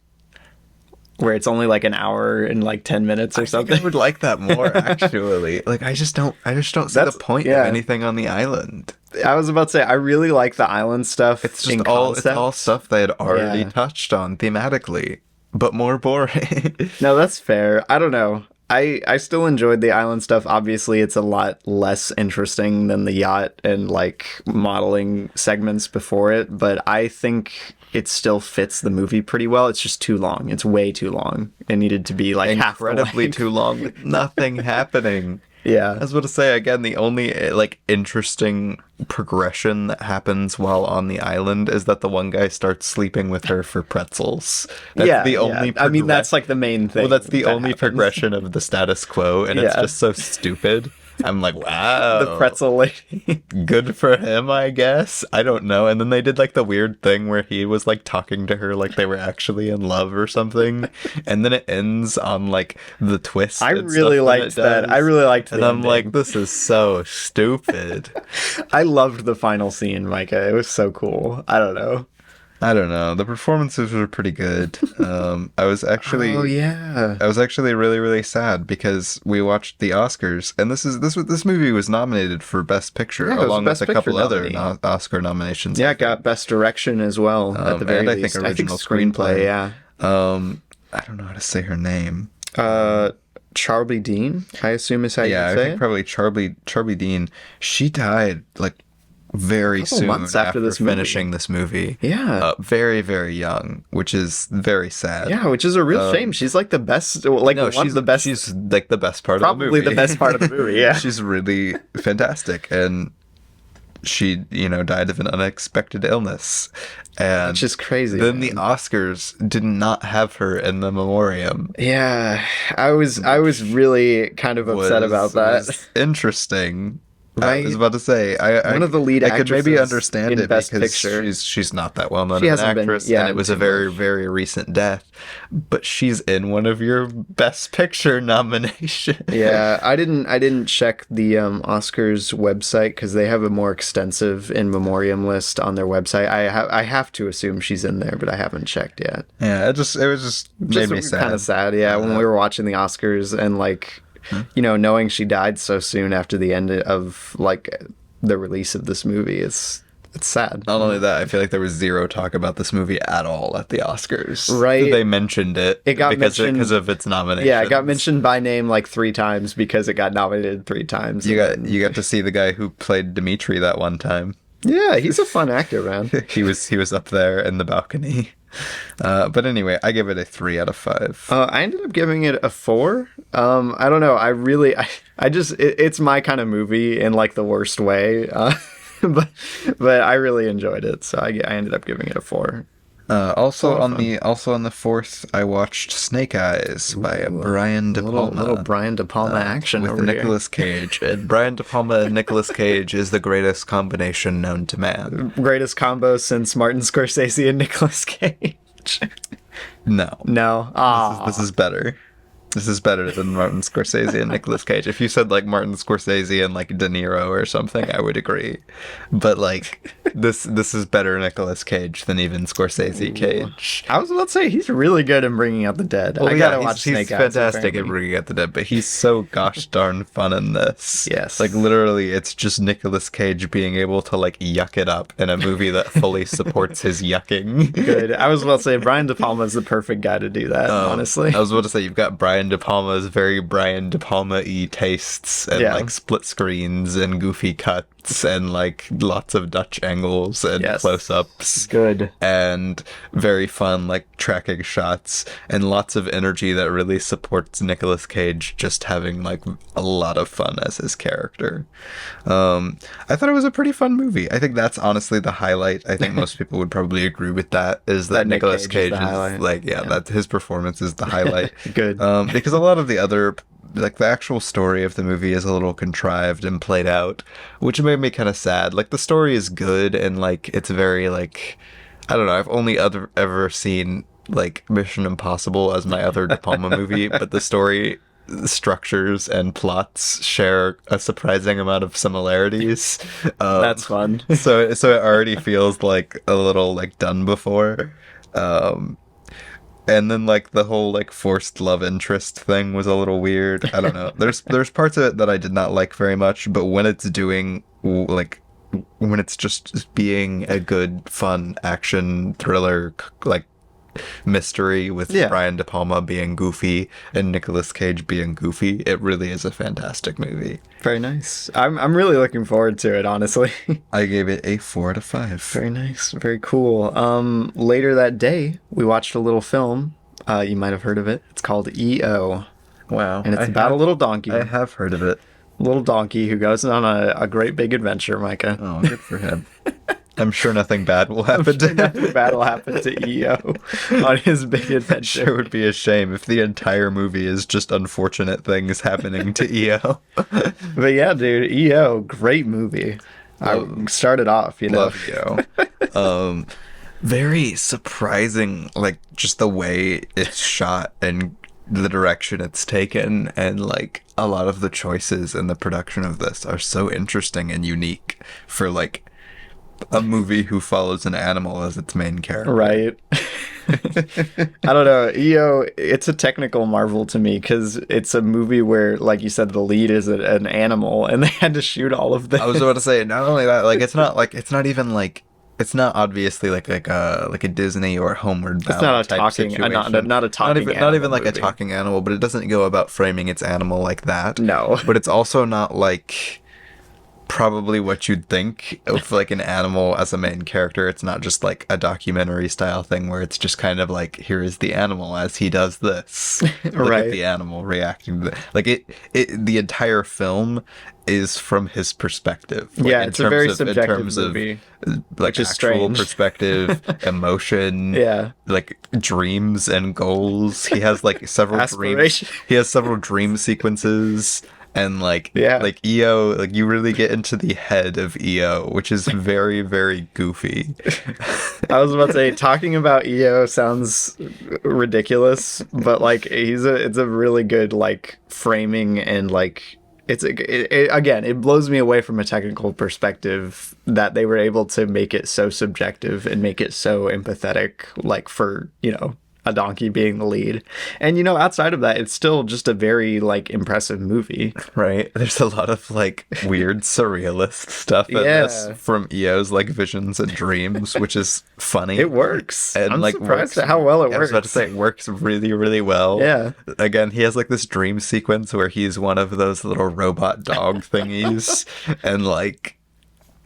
Where it's only like an hour and like 10 minutes or something. I would like that more, actually. Like, I just don't see the point of anything on the island. I was about to say, I really like the island stuff. It's just it's all stuff they had already touched on thematically, but more boring. No, that's fair. I don't know. I still enjoyed the island stuff. Obviously, it's a lot less interesting than the yacht and like modeling segments before it, but I think it still fits the movie pretty well. It's just too long. It's way too long. It needed to be like incredibly too long with nothing happening. Yeah. I was about to say, again, the only like interesting progression that happens while on the island is that the one guy starts sleeping with her for pretzels. That's the only I mean, that's like the main thing. Well, that's the only progression of the status quo, and it's just so stupid. I'm like, wow. The pretzel lady. Good for him, I guess. I don't know. And then they did like the weird thing where he was like talking to her like they were actually in love or something. And then it ends on like the twist. I really liked that. I really liked that. And I'm like, this is so stupid. I loved the final scene, Micah. It was so cool. I don't know. The performances were pretty good. I was actually really, really sad because we watched the Oscars, and this movie was nominated for Best Picture along with a couple other Oscar nominations. Yeah, it got Best Direction as well at the very least. I think original screenplay. Yeah. I don't know how to say her name. Charlie Dean, I assume is how you say it. Yeah, I think probably Charlie Dean. She died like very soon months after this finishing this movie. Yeah. Very, very young, which is very sad. Yeah, which is a real shame. She's like the best, she's the best. She's like the best part of the movie. Probably the best part of the movie, yeah. She's really fantastic, and she, died of an unexpected illness. And which is crazy. Then the Oscars did not have her in the memoriam. Yeah, I was really kind of upset about that. Was interesting. Right? I was about to say, one of the lead actresses I could maybe understand it Best because Picture. she's not that well known as an actress, and it was a very, very recent death. But she's in one of your Best Picture nominations. Yeah, I didn't check the Oscars website because they have a more extensive in memoriam list on their website. I have to assume she's in there, but I haven't checked yet. Yeah, it was just made me sad. Kind of sad, yeah. When we were watching the Oscars and like. Knowing she died so soon after the end of like the release of this movie, it's sad. Not only that, I feel like there was zero talk about this movie at all at the Oscars. Right. They mentioned it. It got mentioned because of its nomination. Yeah, it got mentioned by name like 3 times because it got nominated 3 times. You got to see the guy who played Dimitri that one time. Yeah, he's a fun actor, man. He was up there in the balcony. But anyway, I give it a 3 out of 5. I ended up giving it a 4. I don't know. It's my kind of movie in like the worst way. But I really enjoyed it, so I ended up giving it a 4. Also on the 4th, I watched Snake Eyes by Brian De Palma. Little Brian De Palma action with over Nicolas Cage. And Brian De Palma and Nicolas Cage is the greatest combination known to man. Greatest combo since Martin Scorsese and Nicolas Cage. Cage? No. No. This is better. This is better than Martin Scorsese and Nicolas Cage. If you said like Martin Scorsese and like De Niro or something, I would agree. But like this is better Nicolas Cage than even Scorsese Cage. I was about to say he's really good in Bringing Out the Dead. Well, I gotta watch he's Snake Eyes. fantastic at apparently. Bringing Out the Dead, but he's so gosh darn fun in this. Yes. Like literally, it's just Nicolas Cage being able to like yuck it up in a movie that fully supports his yucking. Good. I was about to say Brian De Palma is the perfect guy to do that. Honestly, I was about to say you've got Brian De Palma's very Brian De Palma-y tastes and Yeah. like split screens and goofy cuts and like lots of Dutch angles and Yes. close-ups. good. And very fun like tracking shots and lots of energy that really supports Nicolas Cage just having like a lot of fun as his character. I thought it was a pretty fun movie. I think that's honestly the highlight. I think most people would probably agree with that, is that Nick Nicolas Cage Cage is the is highlight. like that his performance is the highlight. Good. Because a lot of the other, like the actual story of the movie is a little contrived and played out, which made me kind of sad. Like the story is good and like it's very like, I don't know, I've only ever seen like Mission Impossible as my other De Palma movie, but the story structures and plots share a surprising amount of similarities. That's fun. So it already feels like a little like done before. And then like the whole like forced love interest thing was a little weird. I don't know. There's parts of it that I did not like very much, but when it's doing like when it's just being a good fun action thriller like mystery with Yeah. Brian De Palma being goofy and Nicolas Cage being goofy, it really is a fantastic movie. Very nice. I'm really looking forward to it, honestly. I gave it a 4 out of 5. Very nice. Very cool. Later that day, we watched a little film. You might have heard of it. It's called EO. Wow. And it's about a little donkey. I have heard of it. Little donkey who goes on a great big adventure, Micah. Oh, good for him. I'm sure nothing bad will happen to him. Nothing bad will happen to EO on his big Sure adventure. would be a shame if the entire movie is just unfortunate things happening to EO. But yeah, dude, EO, great movie. I started off, Love EO. Very surprising, like just the way it's shot and the direction it's taken, and like a lot of the choices in the production of this are so interesting and unique for like a movie who follows an animal as its main character. Right. I don't know. EO, it's a technical marvel to me because it's a movie where, like you said, the lead is an animal and they had to shoot all of this. I was about to say, not only that, like it's not even like, it's not obviously like a Disney or Homeward Bound It's not a type talking, situation. not a talking not even like movie. a talking animal, but it doesn't go about framing its animal like that. No. But it's also not like probably what you'd think of like an animal as a main character. It's not just like a documentary style thing where it's just kind of like, here is the animal as he does this. Look Right. at the animal reacting to like it the entire film is from his perspective. Like, Yeah, in it's a very terms subjective in terms movie, of like is actual strange. perspective, emotion, Yeah. like dreams and goals. He has like several dreams. Aspiration. He has several dream sequences. And like, Yeah. like EO, like you really get into the head of EO, which is very, very goofy. I was about to say, talking about EO sounds ridiculous, but like it's a really good like framing and like again, it blows me away from a technical perspective that they were able to make it so subjective and make it so empathetic, like for, a donkey being the lead. And, outside of that, it's still just a very like impressive movie. Right? There's a lot of like weird surrealist stuff in Yeah. this from EO's like visions and dreams, which is funny. It works. And I'm like surprised works, at how well it I was works. about to say it works really, really well. Yeah. Again, he has like this dream sequence where he's one of those little robot dog thingies, and like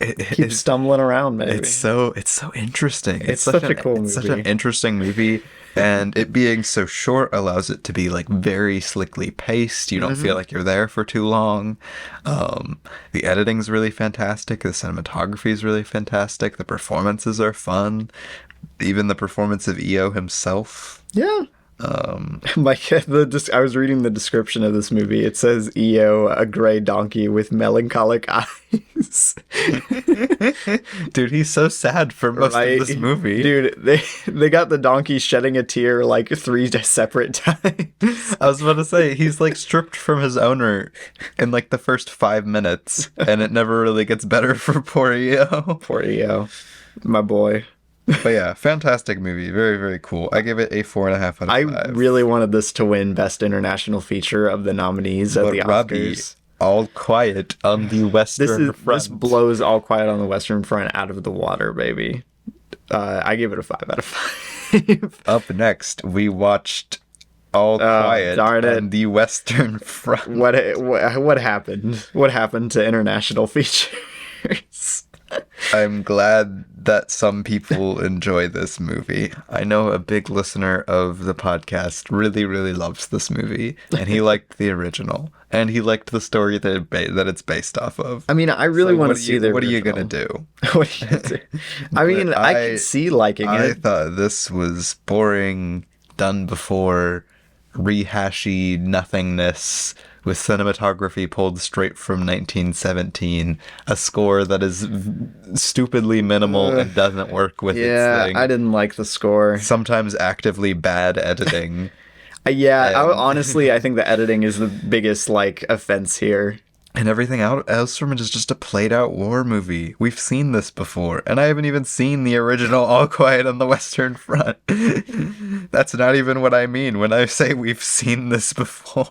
Keep stumbling around, maybe. it's so interesting. It's such a cool It's such an movie. interesting movie, and it being so short allows it to be like very slickly paced. You don't Mm-hmm. feel like you're there for too long. The editing's really fantastic. The cinematography is really fantastic. The performances are fun. Even the performance of EO himself. Yeah. I was reading the description of this movie. It says EO, a gray donkey with melancholic eyes. Dude, he's so sad for most of this movie. Dude, they got the donkey shedding a tear like 3 separate times. I was about to say, he's like stripped from his owner in like the first 5 minutes, and it never really gets better for poor EO. Poor EO. My boy. But yeah, fantastic movie. Very, very cool. I give it a 4.5 out of 5. I really wanted this to win Best International Feature of the nominees at the Oscars. Robbie, All Quiet on the Western Front. This blows All Quiet on the Western Front out of the water, baby. I give it a 5 out of 5. Up next, we watched All Quiet on the Western Front. What happened? What happened to international features? I'm glad that some people enjoy this movie. I know a big listener of the podcast really, really loves this movie, and he liked the original, and he liked the story that it's based off of. I mean, I really want to see the original. What are you going to do? What are you going to do? I mean, I can see liking it. I thought this was boring, done before, rehashy nothingness, with cinematography pulled straight from 1917, a score that is stupidly minimal and doesn't work with its thing. I didn't like the score. Sometimes actively bad editing. Honestly, I think the editing is the biggest, offense here. And everything else from it is just a played-out war movie. We've seen this before, and I haven't even seen the original All Quiet on the Western Front. That's not even what I mean when I say we've seen this before.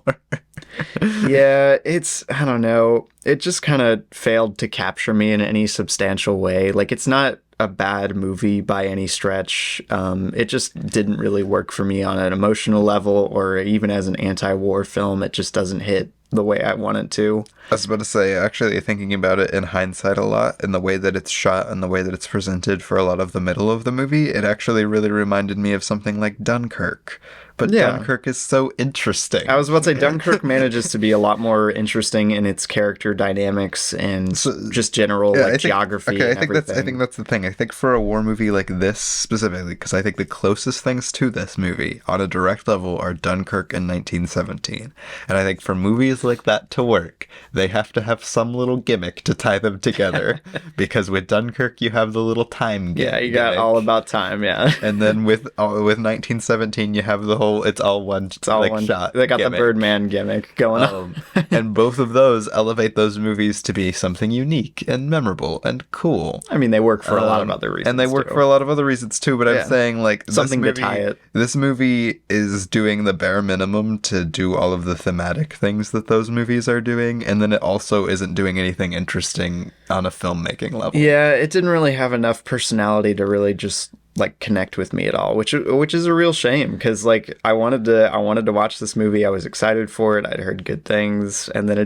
Yeah, I don't know. It just kind of failed to capture me in any substantial way. It's not a bad movie by any stretch. It just didn't really work for me on an emotional level, or even as an anti-war film. It just doesn't hit the way I want it to. I was about to say, actually, thinking about it in hindsight a lot, in the way that it's shot and the way that it's presented for a lot of the middle of the movie, it actually really reminded me of something like Dunkirk. But Dunkirk is so interesting. I was about to say, Dunkirk manages to be a lot more interesting in its character dynamics and just general geography. Okay, and I think that's the thing. I think for a war movie like this specifically, because I think the closest things to this movie on a direct level are Dunkirk and 1917. And I think for movies like that to work, they have to have some little gimmick to tie them together. Because with Dunkirk, you have the little time gimmick. Yeah, you got all about time, yeah. And then with 1917, you have the whole it's all one shot. They got gimmick. the Birdman gimmick going on. And both of those elevate those movies to be something unique and memorable and cool. I mean, they work for a lot of other reasons. And they work for a lot of other reasons too, but I'm saying something to tie it. This movie is doing the bare minimum to do all of the thematic things that those movies are doing, and then it also isn't doing anything interesting on a filmmaking level. Yeah, it didn't really have enough personality to really just connect with me at all, which is a real shame, because I wanted to watch this movie. I was excited for it. I'd heard good things, and then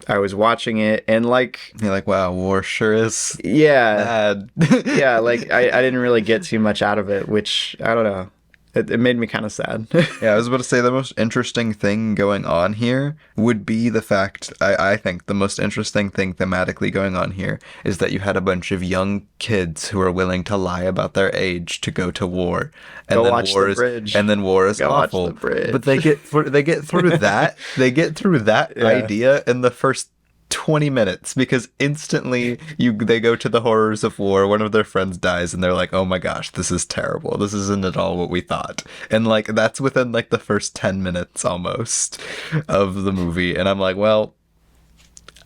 I was watching it, and you're like, wow, war sure is bad. Yeah, I didn't really get too much out of it, which I don't know. It made me kind of sad. Yeah, I was about to say the most interesting thing going on here would be the fact, I think the most interesting thing thematically going on here is that you had a bunch of young kids who are willing to lie about their age to go to war. And go then watch war the bridge. And then war is go awful. Watch the bridge. But they get through that. They get through that idea in the first 20 minutes, because instantly they go to the horrors of war. One of their friends dies and they're like, oh my gosh, this is terrible, this isn't at all what we thought. And that's within the first 10 minutes almost of the movie, and I'm like, well,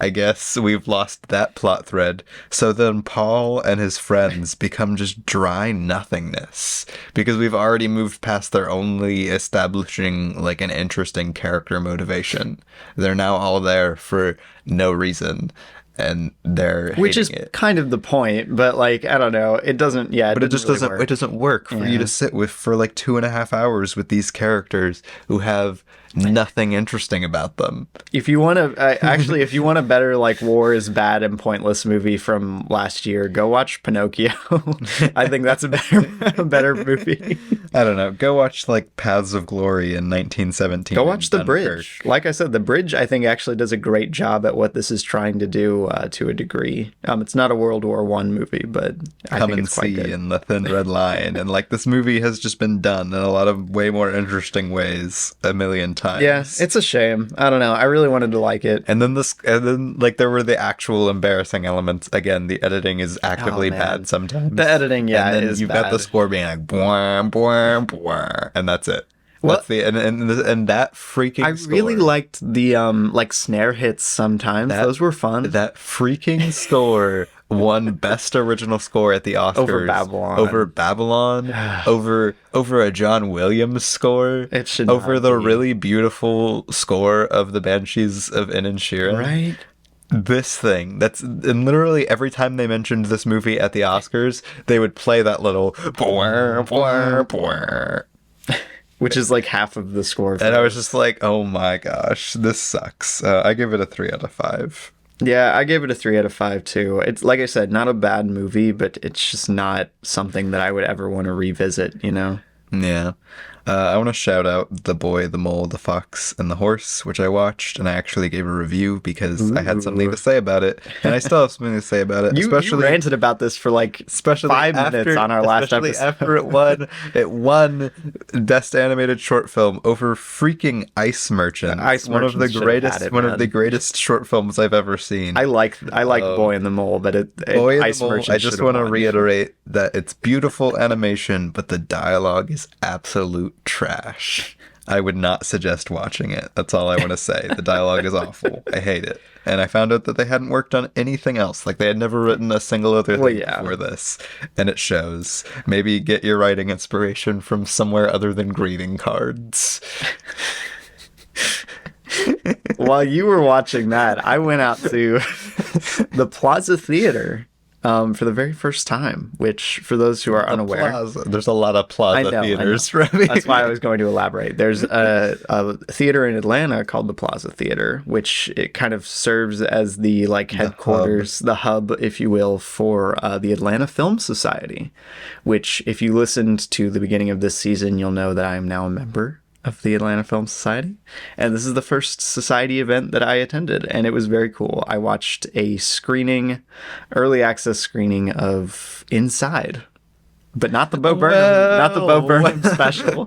I guess we've lost that plot thread. So then Paul and his friends become just dry nothingness, because we've already moved past their only establishing an interesting character motivation. They're now all there for no reason, and they're which is it. Kind of the point, but I don't know, it doesn't but it just really doesn't work. It doesn't work for you to sit with for 2.5 hours with these characters who have nothing interesting about them. If you want to if you want a better war is bad and pointless movie from last year, go watch Pinocchio. I think that's a better movie. I don't know. Go watch like Paths of Glory in 1917. Go watch The Dunkirk. Bridge. Like I said, The Bridge, I think, actually does a great job at what this is trying to do to a degree. It's not a World War I movie, but I Come think and it's quite See good. and The Thin Red Line. And like this movie has just been done in a lot of way more interesting ways a million times. Yeah, it's a shame. I don't know. I really wanted to like it. And then like there were the actual embarrassing elements. Again, the editing is actively man. bad sometimes. The editing, yeah, and then is you've bad. got the score being like bwah, bwah, bwah, and that's it. Well- That's the and that freaking. I really score, liked the like snare hits sometimes. Those were fun. That freaking score won Best Original Score at the Oscars Over Babylon. over a John Williams score. It should over not the be. really beautiful score of the Banshees of Inisherin. Right? This thing and literally every time they mentioned this movie at the Oscars, they would play that little bwah, bwah, bwah. Which is like half of the score. And I was just like, oh my gosh, this sucks. I give it a 3 out of 5. Yeah, I gave it a 3 out of 5 too. It's like I said, not a bad movie, but it's just not something that I would ever want to revisit, you know? Yeah. I want to shout out The Boy, the Mole, the Fox, and the Horse, which I watched, and I actually gave a review because I had something to say about it, and I still have something to say about it. You ranted about this for like 5 minutes on our last episode. After it won Best Animated Short Film over freaking Ice Merchant. Ice one of the Merchant should have greatest, had it, one man. of the greatest short films I've ever seen. I like Boy and the Mole, but Boy and Ice the Mole, Merchant I just should have want to won. reiterate that it's beautiful animation, but the dialogue is absolute trash. I would not suggest watching it. That's all I want to say. The dialogue is awful. I hate it. And I found out that they hadn't worked on anything else. Like, they had never written a single other thing before this. And it shows. Maybe get your writing inspiration from somewhere other than greeting cards. While you were watching that, I went out to the Plaza Theater for the very first time, which, for those who are unaware... There's a lot of Plaza theaters, Robbie. That's why I was going to elaborate. There's a theater in Atlanta called the Plaza Theater, which it kind of serves as the like headquarters, the hub, if you will, for the Atlanta Film Society, which, if you listened to the beginning of this season, you'll know that I am now a member of the Atlanta Film Society, and this is the first society event that I attended, and it was very cool. I watched a early access screening of Inside, but not the Bo Burnham special.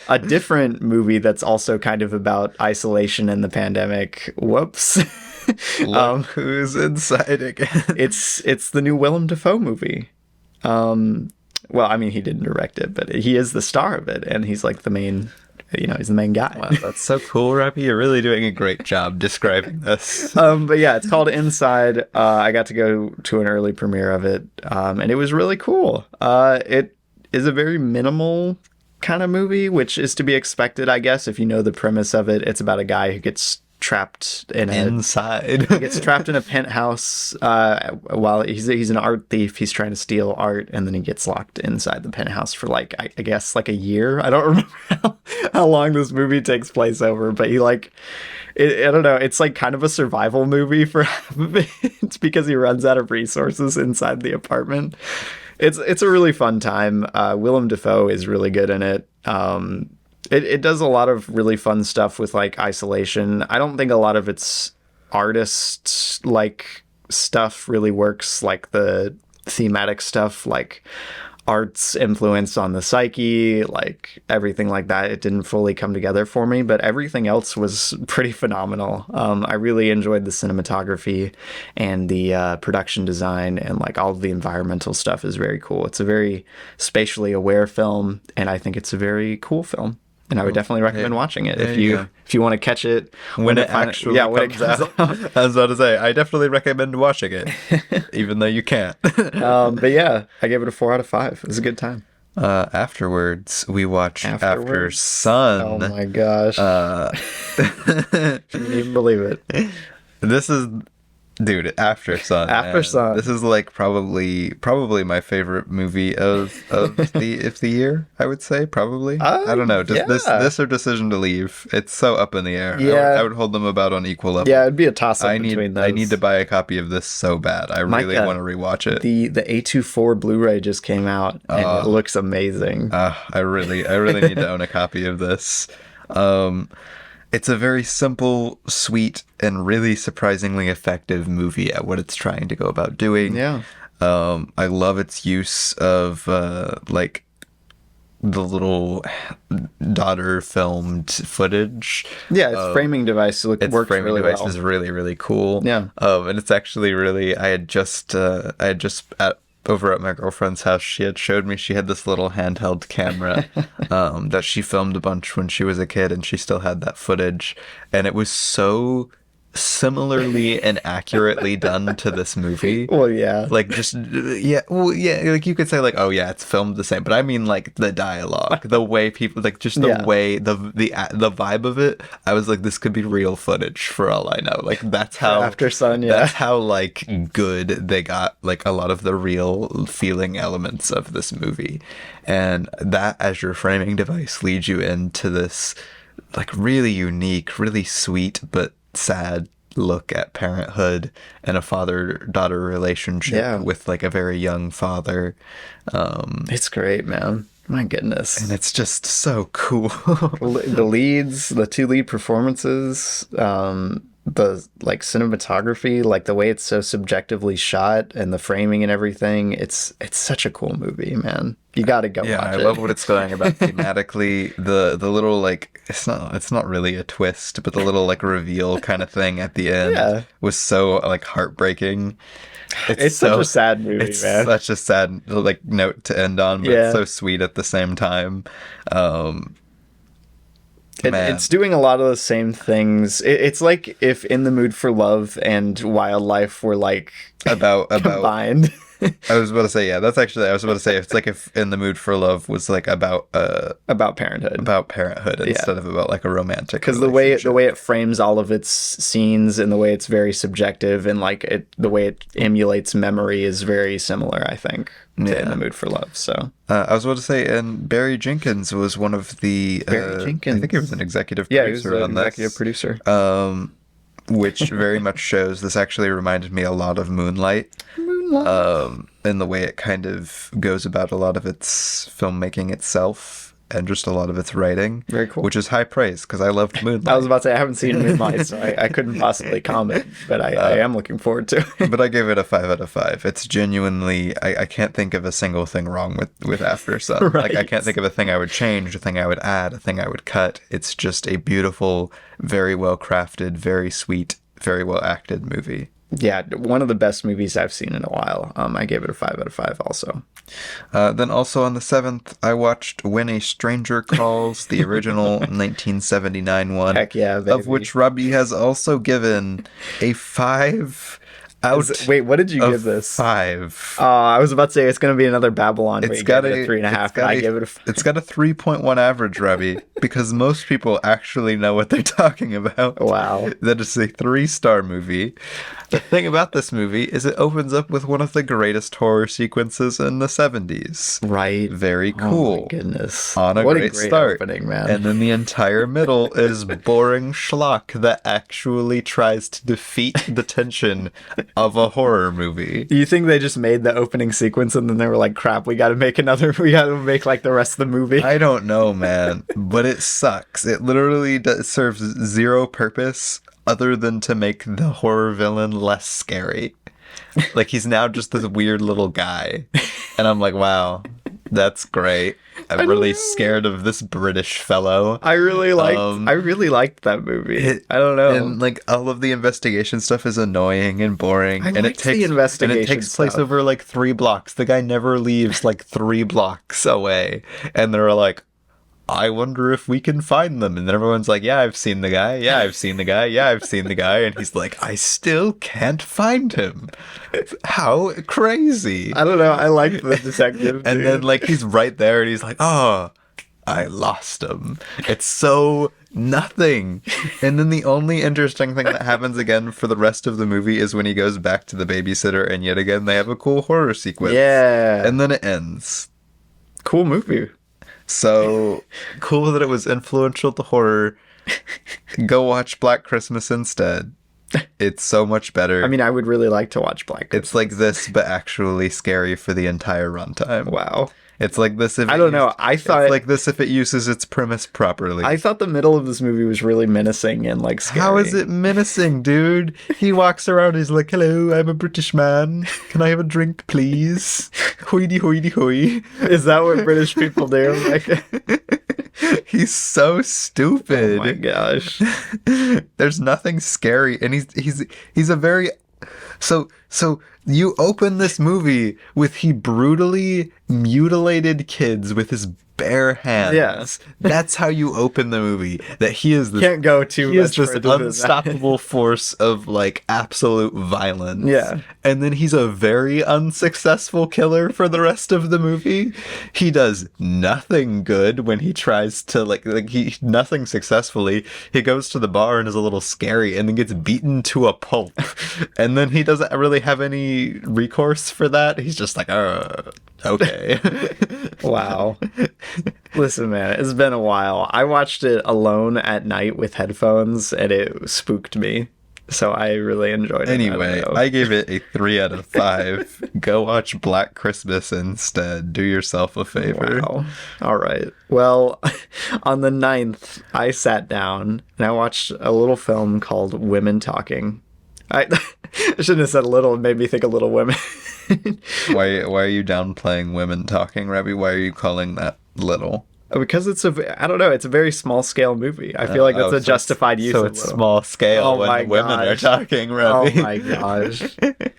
A different movie that's also kind of about isolation and the pandemic. Whoops. Look who's inside again. It's the new Willem Dafoe movie. Well, I mean, he didn't direct it, but he is the star of it, and he's like the main... he's the main guy. Wow, that's so cool, Robbie. You're really doing a great job describing this. But yeah, it's called Inside. I got to go to an early premiere of it, and it was really cool. It is a very minimal kind of movie, which is to be expected, I guess, if you know the premise of it. It's about a guy who gets trapped in a penthouse while he's an art thief. He's trying to steal art, and then he gets locked inside the penthouse for like I guess like a year. I don't remember how long this movie takes place over, but I don't know, it's like kind of a survival movie for half of it. It's because he runs out of resources inside the apartment. It's a really fun time. Willem Dafoe is really good in it. It does a lot of really fun stuff with like isolation. I don't think a lot of its artist like stuff really works, like the thematic stuff, like art's influence on the psyche, like everything like that. It didn't fully come together for me, but everything else was pretty phenomenal. I really enjoyed the cinematography and the production design, and like all of the environmental stuff is very cool. It's a very spatially aware film, and I think it's a very cool film. And I would definitely recommend watching it if you want to catch it when it actually comes out. I was about to say, I definitely recommend watching it, even though you can't. But yeah, I gave it a 4 out of 5. It was a good time. Afterwards, we watched After Sun. Oh my gosh. Can't even believe it. This is Dude, After Sun. After man. Sun. This is like probably my favorite movie of the year, I would say, probably. I don't know. Just this or Decision to Leave. It's so up in the air. Yeah. I would hold them about on equal level. Yeah, it'd be a toss-up between those. I need to buy a copy of this so bad. I really Micah, want to rewatch it. The A24 Blu-ray just came out, and it looks amazing. I really need to own a copy of this. It's a very simple, sweet, and really surprisingly effective movie at what it's trying to go about doing. Yeah. I love its use of like the little daughter filmed footage. Yeah, its framing device works really well. Is really, really cool. Yeah. And it's actually really, I had just over at my girlfriend's house, she had showed me she had this little handheld camera that she filmed a bunch when she was a kid, and she still had that footage, and it was so similarly and accurately done to this movie. Well, yeah. Like, just, like, you could say, like, oh, yeah, it's filmed the same, but I mean, like, the dialogue, the way people, like, just the way, the vibe of it, I was like, this could be real footage for all I know. Like, that's how... After Sun, yeah. That's how, like, good they got, like, a lot of the real feeling elements of this movie. And that, as your framing device, leads you into this, like, really unique, really sweet, but sad look at parenthood and a father-daughter relationship with like a very young father. It's great, man. My goodness. And it's just so cool. The two lead performances, the like cinematography, like the way it's so subjectively shot and the framing and everything, it's such a cool movie, man. You got to go watch it. I love what it's going about thematically. The little like it's not really a twist, but the little like reveal kind of thing at the end was so like heartbreaking. It's such a sad movie, it's man. Such a sad like note to end on, but it's so sweet at the same time. It's doing a lot of the same things. It's like if In the Mood for Love and Wildlife were like about combined. I was about to say, yeah, that's actually, I was about to say, it's like if In the Mood for Love was like about parenthood. About parenthood instead of about like a romantic Because the way it frames all of its scenes and the way it's very subjective and like the way it emulates memory is very similar, I think, to In the Mood for Love. So I was about to say, and Barry Jenkins was one of the Barry Jenkins. I think he was an executive producer on this. Executive producer. Which very much shows, this actually reminded me a lot of Moonlight. In the way it kind of goes about a lot of its filmmaking itself and just a lot of its writing. Very cool. Which is high praise, because I loved Moonlight. I was about to say, I haven't seen Moonlight, so I couldn't possibly comment, but I am looking forward to it. But I gave it a 5 out of 5. It's genuinely, I can't think of a single thing wrong with After Sun. Right. Like, I can't think of a thing I would change, a thing I would add, a thing I would cut. It's just a beautiful, very well crafted, very sweet, very well acted movie. Yeah, one of the best movies I've seen in a while. I gave it a 5 out of 5 also. Then also on the 7th, I watched When a Stranger Calls, the original 1979 one. Heck yeah, baby. Of which Robbie has also given a 5 out. Wait, what did you give this? 5. I was about to say it's going to be another Babylon. It's got a 3.5, and I give it It's got a 3.1 average, Robbie, because most people actually know what they're talking about. Wow. That is a 3-star movie. The thing about this movie is it opens up with one of the greatest horror sequences in the 70s. Right. Very cool. Oh my goodness. On a great start. Opening, man. And then the entire middle is boring schlock that actually tries to defeat the tension of a horror movie. Do you think they just made the opening sequence and then they were like, crap, we got to make like the rest of the movie? I don't know, man, but it sucks. It literally serves zero purpose other than to make the horror villain less scary. Like, he's now just this weird little guy. And I'm like, wow, that's great. I'm really scared of this British fellow. I really liked that movie. I don't know. And like all of the investigation stuff is annoying and boring. It takes place over like 3 blocks. The guy never leaves like 3 blocks away. And they're like, I wonder if we can find them. And then everyone's like, yeah, I've seen the guy. Yeah, I've seen the guy. Yeah, I've seen the guy. And he's like, I still can't find him. How crazy. I don't know. I like the detective. And then like he's right there and he's like, oh, I lost him. It's so Nothing. And then the only interesting thing that happens again for the rest of the movie is when he goes back to the babysitter, and yet again they have a cool horror sequence. Yeah. And then it ends. Cool movie. So cool that it was influential to horror. Go watch Black Christmas instead. It's so much better. I mean, I would really like to watch Black Christmas. It's like this, but actually scary for the entire runtime. Wow. It's like this if I don't know. I thought it's like this if it uses its premise properly. I thought the middle of this movie was really menacing and like scary. How is it menacing, dude? He walks around, he's like, "Hello, I'm a British man. Can I have a drink, please?" Hoity hoity hoy. Is that what British people do? Like, he's so stupid. oh my gosh. There's nothing scary, and he's a very so you open this movie with he brutally mutilated kids with his bare hands. Yes. That's how you open the movie. That he is this Can't go too he much is this further than that. unstoppable force of like absolute violence. Yeah. And then he's a very unsuccessful killer for the rest of the movie. He does nothing good when he tries to like he nothing successfully. He goes to the bar and is a little scary and then gets beaten to a pulp. And then he doesn't really have any recourse for that. He's just like, okay. Wow. Listen, man, it's been a while. I watched it alone at night with headphones, and it spooked me. So I really enjoyed it. Anyway, I gave it a 3 out of 5. Go watch Black Christmas instead. Do yourself a favor. Wow. All right. Well, on the 9th, I sat down and I watched a little film called Women Talking. I shouldn't have said little. It made me think of Little Women. Why are you downplaying Women Talking, Robbie? Why are you calling that little? Because it's I don't know, it's a very small scale movie. I feel like that's a justified use so of it's little. small scale when women are talking, Robbie. Oh my gosh.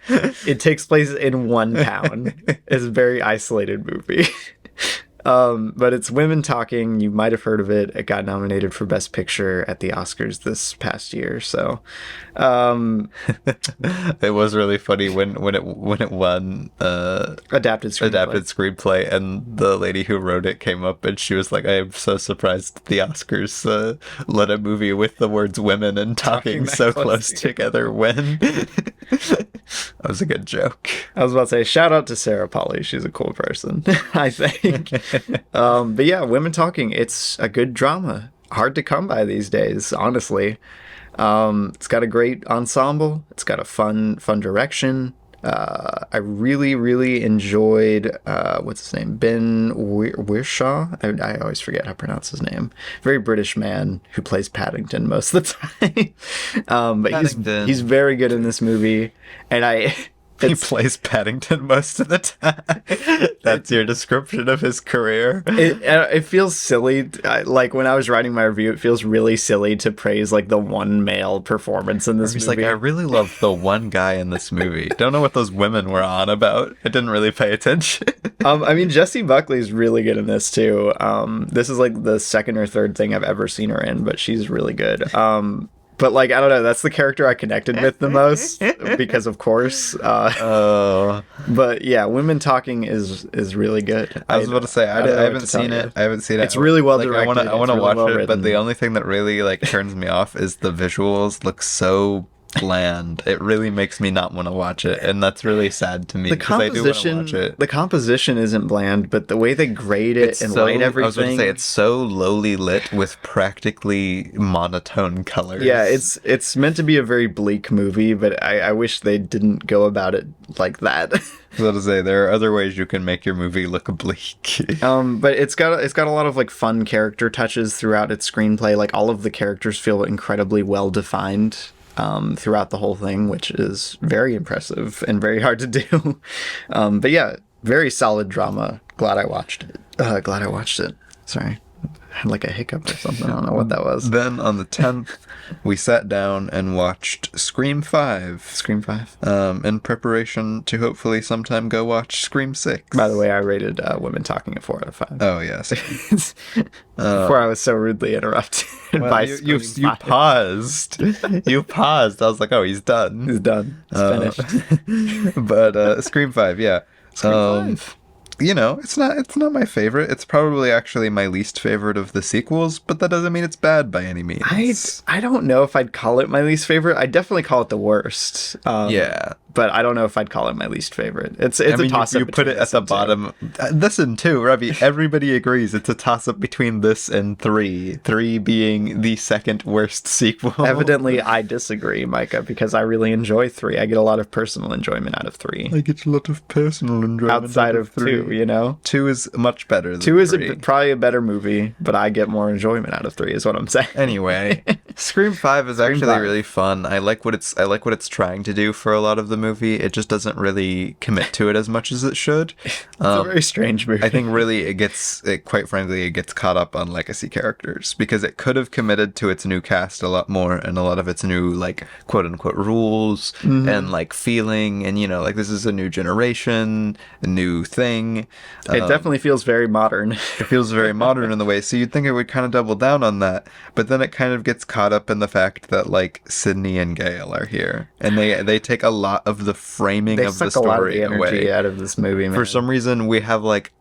It takes place in one town. It's a very isolated movie. But it's Women Talking. You might have heard of it. It got nominated for Best Picture at the Oscars this past year. So, it was really funny when it won adapted screenplay, and the lady who wrote it came up and she was like, "I am so surprised the Oscars let a movie with the words women and talking so close together when." That was a good joke. I was about to say, shout out to Sarah Polley. She's a cool person, I think. But yeah, Women Talking, it's a good drama. Hard to come by these days, honestly. It's got a great ensemble. It's got a fun direction. I really, really enjoyed, what's his name? Ben Whishaw? I always forget how to pronounce his name. Very British man who plays Paddington most of the time. But he's very good in this movie. And he plays Paddington most of the time. That's your description of his career. It feels silly. Like when I was writing my review, it feels really silly to praise like the one male performance in this movie. He's like, I really love the one guy in this movie. Don't know what those women were on about. I didn't really pay attention. I mean, Jessie Buckley's really good in this too. This is like the second or third thing I've ever seen her in, but she's really good. But like, I don't know, that's the character I connected with the most because of course. But yeah, Women Talking is really good. I was about to say I haven't seen it. I haven't seen it. It's really well directed. I want to really watch well it, written. but the only thing that really like turns me off is the visuals look so bland. It really makes me not want to watch it, and that's really sad to me because I do want to watch it. The composition isn't bland, but the way they grade it and light everything. I was going to say it's so lowly lit with practically monotone colors. Yeah, it's meant to be a very bleak movie, but I wish they didn't go about it like that. I was about to say there are other ways you can make your movie look bleak. But it's got a lot of like fun character touches throughout its screenplay. Like all of the characters feel incredibly well defined throughout the whole thing, which is very impressive and very hard to do. But yeah, very solid drama. Glad I watched it. Sorry. I had like a hiccup or something. I don't know what that was. Then on the 10th, we sat down and watched Scream 5. In preparation to hopefully sometime go watch Scream 6. By the way, I rated Women Talking a 4 out of 5. Oh, yes. Before I was so rudely interrupted by you paused. You paused. I was like, oh, he's done. He's done. It's finished. But Scream 5, yeah. Scream 5. it's not my favorite. It's probably actually my least favorite of the sequels, but that doesn't mean it's bad by any means. I don't know if I'd call it my least favorite. I definitely call it the worst. Yeah. But I don't know if I'd call it my least favorite. It's a toss-up. You put it at the bottom. Listen, too, Robbie, everybody agrees it's a toss-up between this and 3. 3 being the second worst sequel. Evidently, I disagree, Micah, because I really enjoy 3. I get a lot of personal enjoyment out of 3. I get a lot of personal enjoyment outside of 3. 2, 2 is much better than 2 is 3. probably a better movie, but I get more enjoyment out of 3, is what I'm saying. Anyway, Scream 5 is actually really fun. I like what it's trying to do for a lot of the movie. It just doesn't really commit to it as much as it should. It's a very strange movie. I think really quite frankly, it gets caught up on legacy characters because it could have committed to its new cast a lot more and a lot of its new, like, quote unquote rules and like feeling and, like, this is a new generation, a new thing. It definitely feels very modern. It feels very modern in the way. So you'd think it would kind of double down on that, but then it kind of gets caught up in the fact that, like, Sydney and Gale are here and they take a lot of the framing of the story away out of this movie, man. For some reason, we have, like,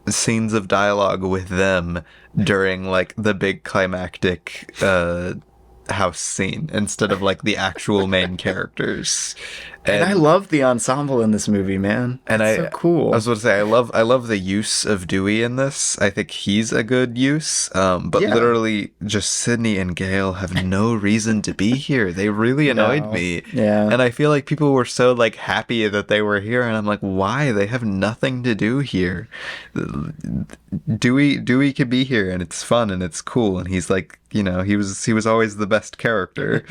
scenes of dialogue with them during, like, the big climactic house scene instead of, like, the actual main characters. And I love the ensemble in this movie, man. And it's so cool. I was going to say, I love the use of Dewey in this. I think he's a good use. But literally, just Sydney and Gale have no reason to be here. They really annoyed me. Yeah. And I feel like people were so, like, happy that they were here. And I'm like, why? They have nothing to do here. Dewey could be here, and it's fun, and it's cool. And he's like, he was always the best character.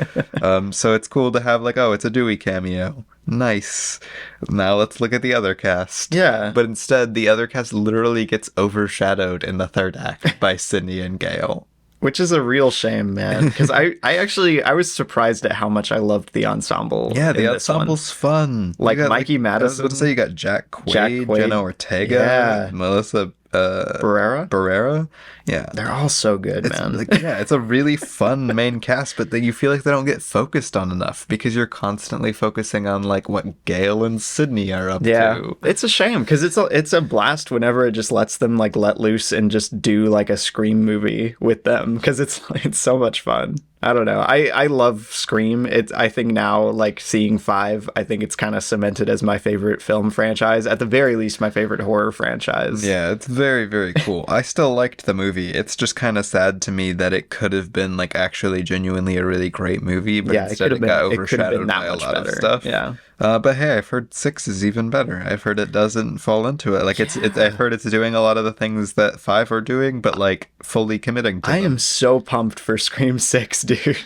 So it's cool to have, like, it's a Dewey cameo. Nice. Now let's look at the other cast. Yeah. But instead, the other cast literally gets overshadowed in the third act by Sydney and Gale. Which is a real shame, man. Because I was surprised at how much I loved the ensemble. Yeah, the ensemble's fun. Like Mikey Madison. I was going to say you got Jack Quaid, Jenna Ortega, Melissa Barrera. Yeah. They're all so good, man. It's a really fun main cast, but you feel like they don't get focused on enough because you're constantly focusing on, like, what Gale and Sydney are up to. It's a shame because it's a blast whenever it just lets them, like, let loose and just do, like, a Scream movie with them because it's so much fun. I don't know. I love Scream. I think now, like, seeing 5, I think it's kind of cemented as my favorite film franchise. At the very least, my favorite horror franchise. Yeah, it's very, very cool. I still liked the movie. It's just kind of sad to me that it could have been, like, actually genuinely a really great movie, but instead it got overshadowed by a lot of stuff. Yeah. But hey, I've heard 6 is even better. I've heard it doesn't fall into it. Like, I've heard it's doing a lot of the things that 5 are doing, but, like, fully committing to them. I am so pumped for Scream 6, dude.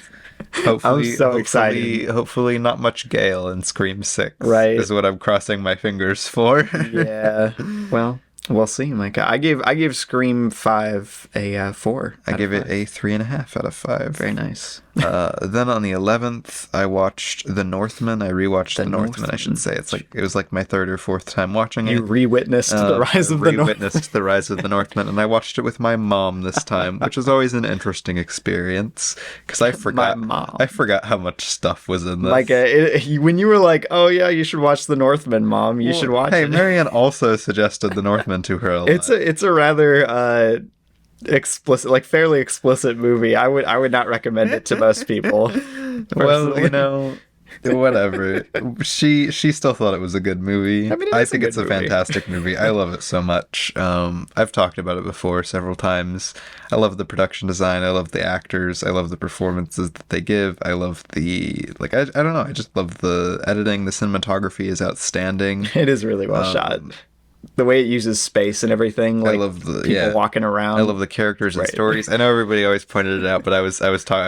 Hopefully, I'm so excited. Hopefully not much Gale in Scream 6. Right. Is what I'm crossing my fingers for. Yeah. Well, we'll see, Micah. I gave Scream 5 a 4. I gave it a 3.5 out of 5. Very nice. Then on the 11th, I watched The Northman. I rewatched The Northman, I should say. It was like my third or fourth time watching it. You re-witnessed the rise of the Northman. Re-witnessed the rise of the Northman, and I watched it with my mom this time, which was always an interesting experience because I forgot how much stuff was in this. Like when you were like, "Oh yeah, you should watch The Northman, Mom. You should watch it." Hey, Marianne also suggested The Northman to her a lot. It's a rather explicit, like fairly explicit movie. I would not recommend it to most people. Well, whatever. She still thought it was a good movie. I mean, I think it's a fantastic movie. I love it so much. I've talked about it before several times. I love the production design. I love the actors. I love the performances that they give. I love I don't know. I just love the editing. The cinematography is outstanding. It is really well shot. The way it uses space and everything, like, I love the people walking around. I love the characters and stories. I know everybody always pointed it out, but I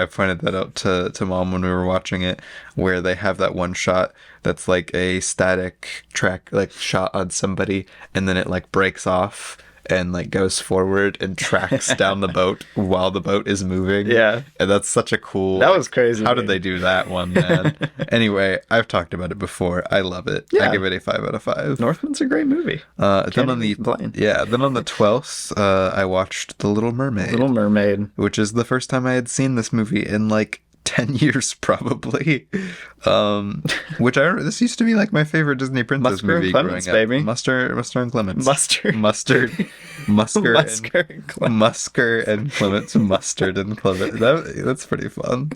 pointed that out to Mom when we were watching it, where they have that one shot that's like a static track, like, shot on somebody, and then it, like, breaks off and, like, goes forward and tracks down the boat while the boat is moving. Yeah. And that's such a cool... That was crazy. How did they do that one, man? Anyway, I've talked about it before. I love it. Yeah. I give it a 5 out of 5. Northman's a great movie. Then on the 12th, I watched The Little Mermaid. Little Mermaid. Which is the first time I had seen this movie in, like, 10 years probably. Which I remember, this used to be like my favorite Disney princess Musker and movie Clements, growing up. baby. Muster and Clements. Mustard. Musker Musker and Clements. Musker and Clements. Mustard and Clements. That's pretty fun.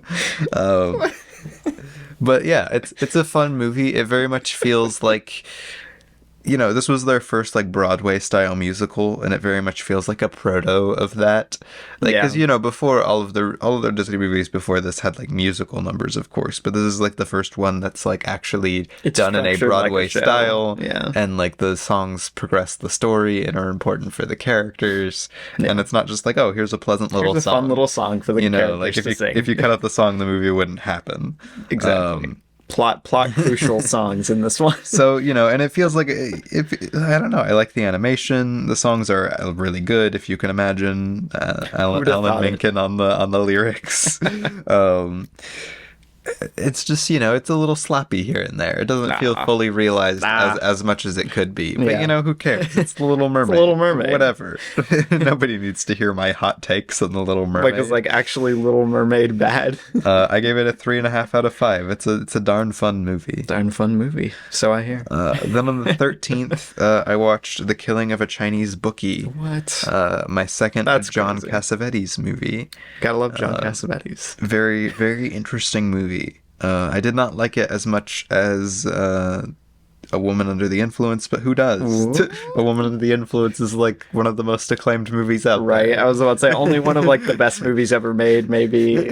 But yeah, it's a fun movie. It very much feels like, you know, this was their first like Broadway style musical, and it very much feels like a proto of that. Like, because you know, before all of their Disney movies before this had like musical numbers, of course, but this is like the first one that's like actually done in a Broadway like a style, yeah. And like the songs progress the story and are important for the characters, and it's not just like, oh, here's a pleasant little Here's a song, fun little song for the characters like to sing. if you cut out the song, the movie wouldn't happen. Exactly. Plot crucial songs in this one. So, you know, and it feels like, I don't know, I like the animation. The songs are really good, if you can imagine. Alan Menken on the lyrics. It's just, you know, it's a little sloppy here and there. It doesn't feel fully realized as much as it could be. But, you know, who cares? It's The Little Mermaid. It's Little Mermaid. Whatever. Nobody needs to hear my hot takes on The Little Mermaid. Like, it's like actually Little Mermaid bad. I gave it a 3.5 out of 5. It's a darn fun movie. Darn fun movie. So I hear. Then on the 13th, I watched The Killing of a Chinese Bookie. What? My second John crazy. Cassavetes movie. Gotta love John Cassavetes. Very, very interesting movie. I did not like it as much as A Woman Under the Influence, but who does? A Woman Under the Influence is like one of the most acclaimed movies out there. Right, I was about to say only one of like the best movies ever made, maybe.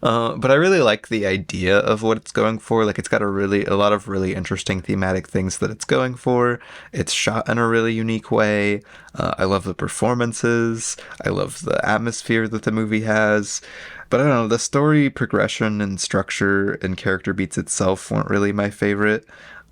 But I really like the idea of what it's going for. Like, it's got a lot of really interesting thematic things that it's going for. It's shot in a really unique way. I love the performances. I love the atmosphere that the movie has. But I don't know, the story progression and structure and character beats itself weren't really my favorite.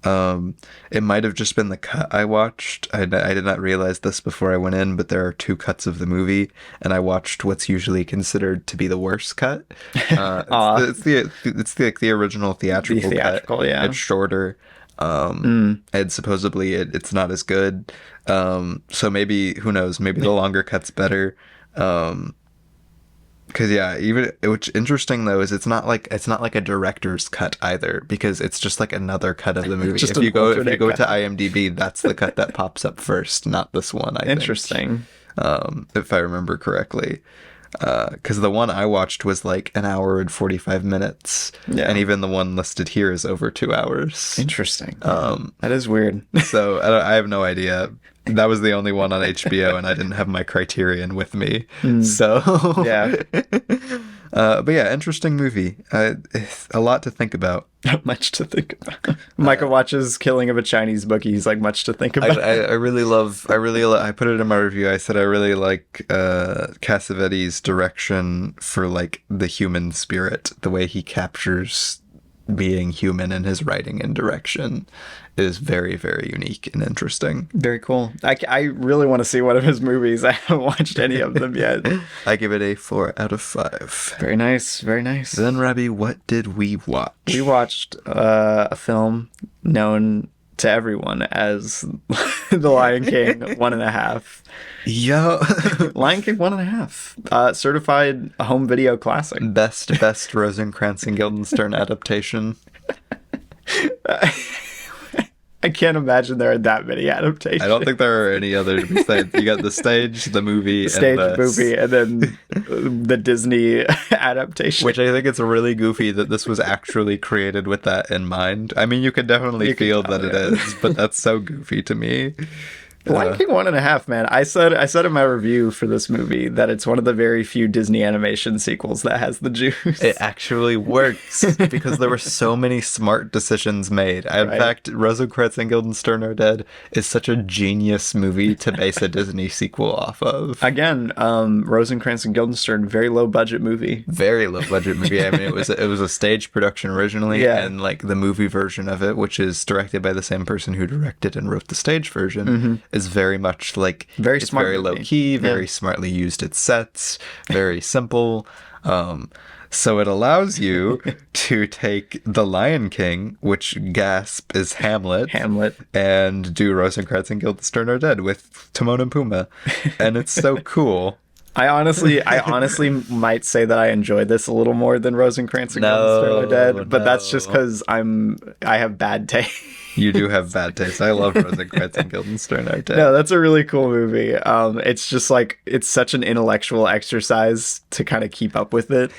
It might have just been the cut I watched. I did not realize this before I went in, but there are 2 cuts of the movie, and I watched what's usually considered to be the worst cut. It's the original theatrical cut. Yeah. It's shorter. And supposedly it's not as good. So maybe, who knows, maybe the longer cut's better. Because which interesting though is it's not like a director's cut either, because it's just like another cut of the movie. If you go to IMDb, that's the cut that pops up first, not this one. I think. If I remember correctly, because the one I watched was like 1 hour and 45 minutes, and even the one listed here is over 2 hours. Interesting. That is weird. So I have no idea. That was the only one on HBO, and I didn't have my Criterion with me. So yeah. But yeah, interesting movie. A lot to think about. Much to think about. Micah watches Killing of a Chinese Bookie. He's like, much to think about. I really love. I put it in my review. I said I really like Cassavetes' direction for like the human spirit. The way he captures being human in his writing and direction is very, very unique and interesting. Very cool. I really want to see one of his movies. I haven't watched any of them yet. I give it a 4 out of 5. Very nice. Very nice. Then, Robbie, what did we watch? We watched a film known to everyone as The Lion King 1.5. Yo. Lion King 1.5. Certified home video classic. Best Rosencrantz and Guildenstern adaptation. I can't imagine there are that many adaptations. I don't think there are any others besides you got the stage, the movie, and then the Disney adaptation. Which I think it's really goofy that this was actually created with that in mind. I mean, you can definitely feel that it is, but that's so goofy to me. Lion King 1.5, man. I said in my review for this movie that it's one of the very few Disney animation sequels that has the juice. It actually works because there were so many smart decisions made. In fact, Rosencrantz and Guildenstern Are Dead is such a genius movie to base a Disney sequel off of. Again, Rosencrantz and Guildenstern, very low budget movie. Very low budget movie. I mean, it was a stage production originally, and like the movie version of it, which is directed by the same person who directed and wrote the stage version, is very much like very smart, very low key, very smartly used its sets, very simple. So it allows you to take The Lion King, which gasp is Hamlet, and do Rosencrantz and Guildenstern Are Dead with Timon and Pumbaa, and it's so cool. I honestly might say that I enjoyed this a little more than Rosencrantz and Guildenstern did, but that's just because I have bad taste. You do have bad taste. I love Rosencrantz and Guildenstern. No, that's a really cool movie. It's just like, it's such an intellectual exercise to kind of keep up with it.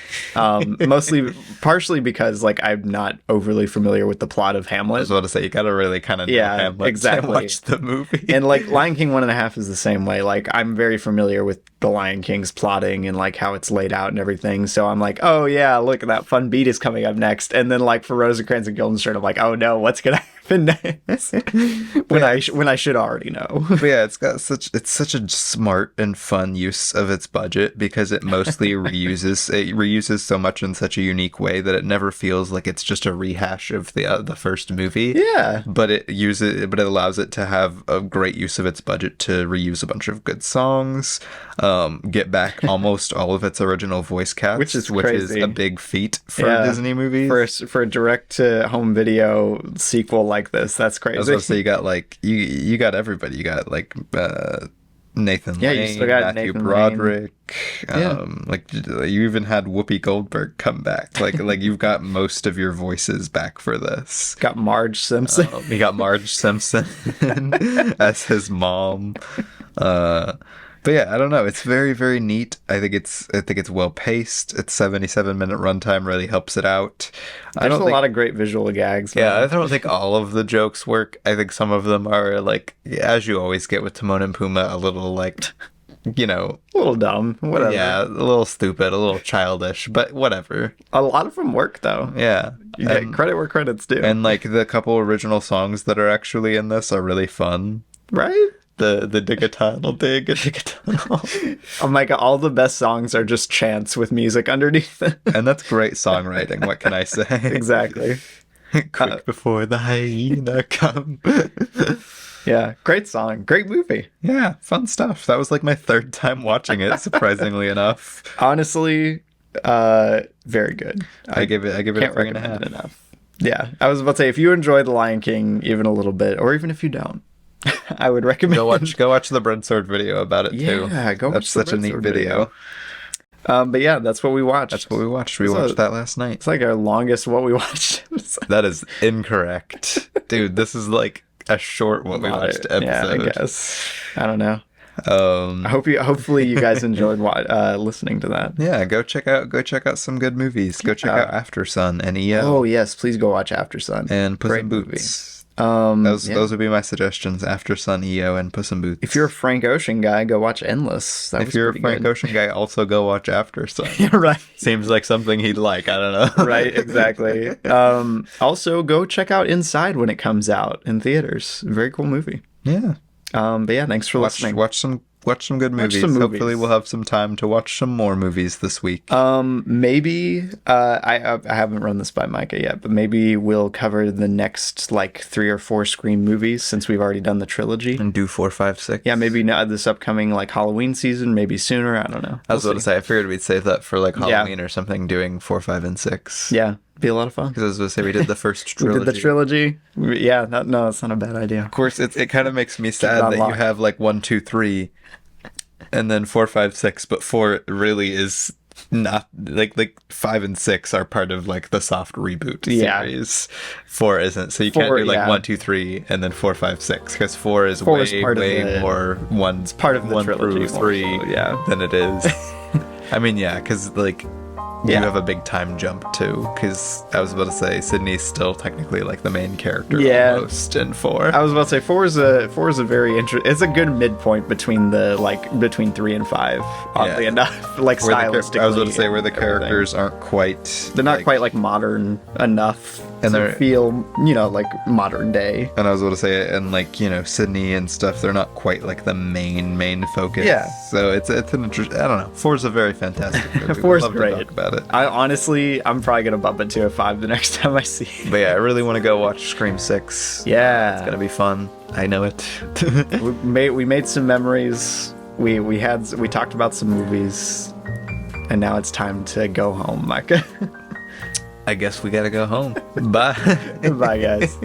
Partially because like I'm not overly familiar with the plot of Hamlet. I was about to say, you gotta really kind of know Hamlet exactly. to watch the movie. And like Lion King 1.5 is the same way. Like I'm very familiar with the Lion King's plotting and like how it's laid out and everything. So I'm like, oh yeah, look, that fun beat is coming up next. And then like for Rosencrantz and Guildenstern, I'm like, oh no, what's gonna happen next? when I should already know. But yeah, it's such a smart and fun use of its budget, because it mostly reuses so much in such a unique way that it never feels like it's just a rehash of the first movie. Yeah. But it allows it to have a great use of its budget to reuse a bunch of good songs, get back almost all of its original voice cast, which is a big feat for Disney movies. For a direct to home video sequel like this, that's crazy. I was gonna say, you got like you got everybody. You got like Nathan Lane, you still got Matthew Nathan Broderick. Like you even had Whoopi Goldberg come back. Like you've got most of your voices back for this. Got Marge Simpson. You got Marge Simpson as his mom. But yeah, I don't know. It's very, very neat. I think it's well paced. Its 77-minute runtime really helps it out. There's a lot of great visual gags. Yeah, I don't think all of the jokes work. I think some of them are like, as you always get with Timon and Pumbaa, a little like, a little dumb. Whatever. Yeah, a little stupid, a little childish, but whatever. A lot of them work though. Yeah, you get credit where credit's due. And like the couple original songs that are actually in this are really fun. Right. The Digatunnel, Digatunnel. Oh my god, all the best songs are just chants with music underneath it. And that's great songwriting, what can I say? Exactly. Quick before the hyena come. Yeah, great song. Great movie. Yeah, fun stuff. That was like my third time watching it, surprisingly enough. Honestly, very good. I give it a 3.5. Enough. Yeah, I was about to say, if you enjoy The Lion King even a little bit, or even if you don't, I would recommend go watch the Breadsword video about it too. Yeah, go watch That's such a neat video. But yeah, that's what we watched. We watched that last night. It's like our longest what we watched. That is incorrect. Dude, this is like a short what we watched episode. Yeah, I guess. I don't know. Hopefully you guys enjoyed listening to that. Yeah, go check out some good movies. Go check out After Sun and EO. Oh yes, please go watch After Sun. And Puss in Boots. Those would be my suggestions: After Sun, EO, and Puss in Boots. If you're a Frank Ocean guy, go watch Endless. If you're a Frank Ocean guy, also go watch After Sun. Yeah, right. Seems like something he'd like. I don't know. Right, exactly. Also, go check out Inside when it comes out in theaters. Very cool movie. Yeah. But yeah, thanks for listening. Watch some good movies. Hopefully we'll have some time to watch some more movies this week. Maybe I haven't run this by Micah yet, but maybe we'll cover the next like 3 or 4 Scream movies since we've already done the trilogy. And do 4, 5, 6. Yeah, maybe not this upcoming like Halloween season, maybe sooner. I don't know. I was about to say, I figured we'd save that for like Halloween or something, doing 4, 5, and 6. Yeah. Be a lot of fun. Because I was going to say, we did the first trilogy. We did the trilogy. Yeah, no, it's not a bad idea. Of course, it kind of makes me sad that you have like 1, 2, 3, and then 4, 5, 6, but 4 really is not like 5 and 6 are part of like the soft reboot series. 4 isn't, so you can't do like 1, 2, 3 and then 4, 5, 6 because 4 is way more one's part of the trilogy through 3 than it is. I mean, yeah, because like you have a big time jump too, because I was about to say Sydney's still technically like the main character almost in 4. I was about to say 4 is a very it's a good midpoint between 3 and 5, oddly enough, like stylistically. I was about to say where the characters aren't quite, they're not quite like modern enough and they feel like modern day. And I was about to say, and like Sydney and stuff, they're not quite like the main focus. Yeah, so it's an interesting, I don't know, 4 is a very fantastic movie. 4 is great. To talk about it. I'm probably gonna bump it to a 5 the next time I see it. But yeah, I really want to go watch Scream 6. Yeah, it's gonna be fun. I know it. we made some memories. We talked about some movies, and now it's time to go home, Micah. I guess we gotta go home. Bye. Bye, guys.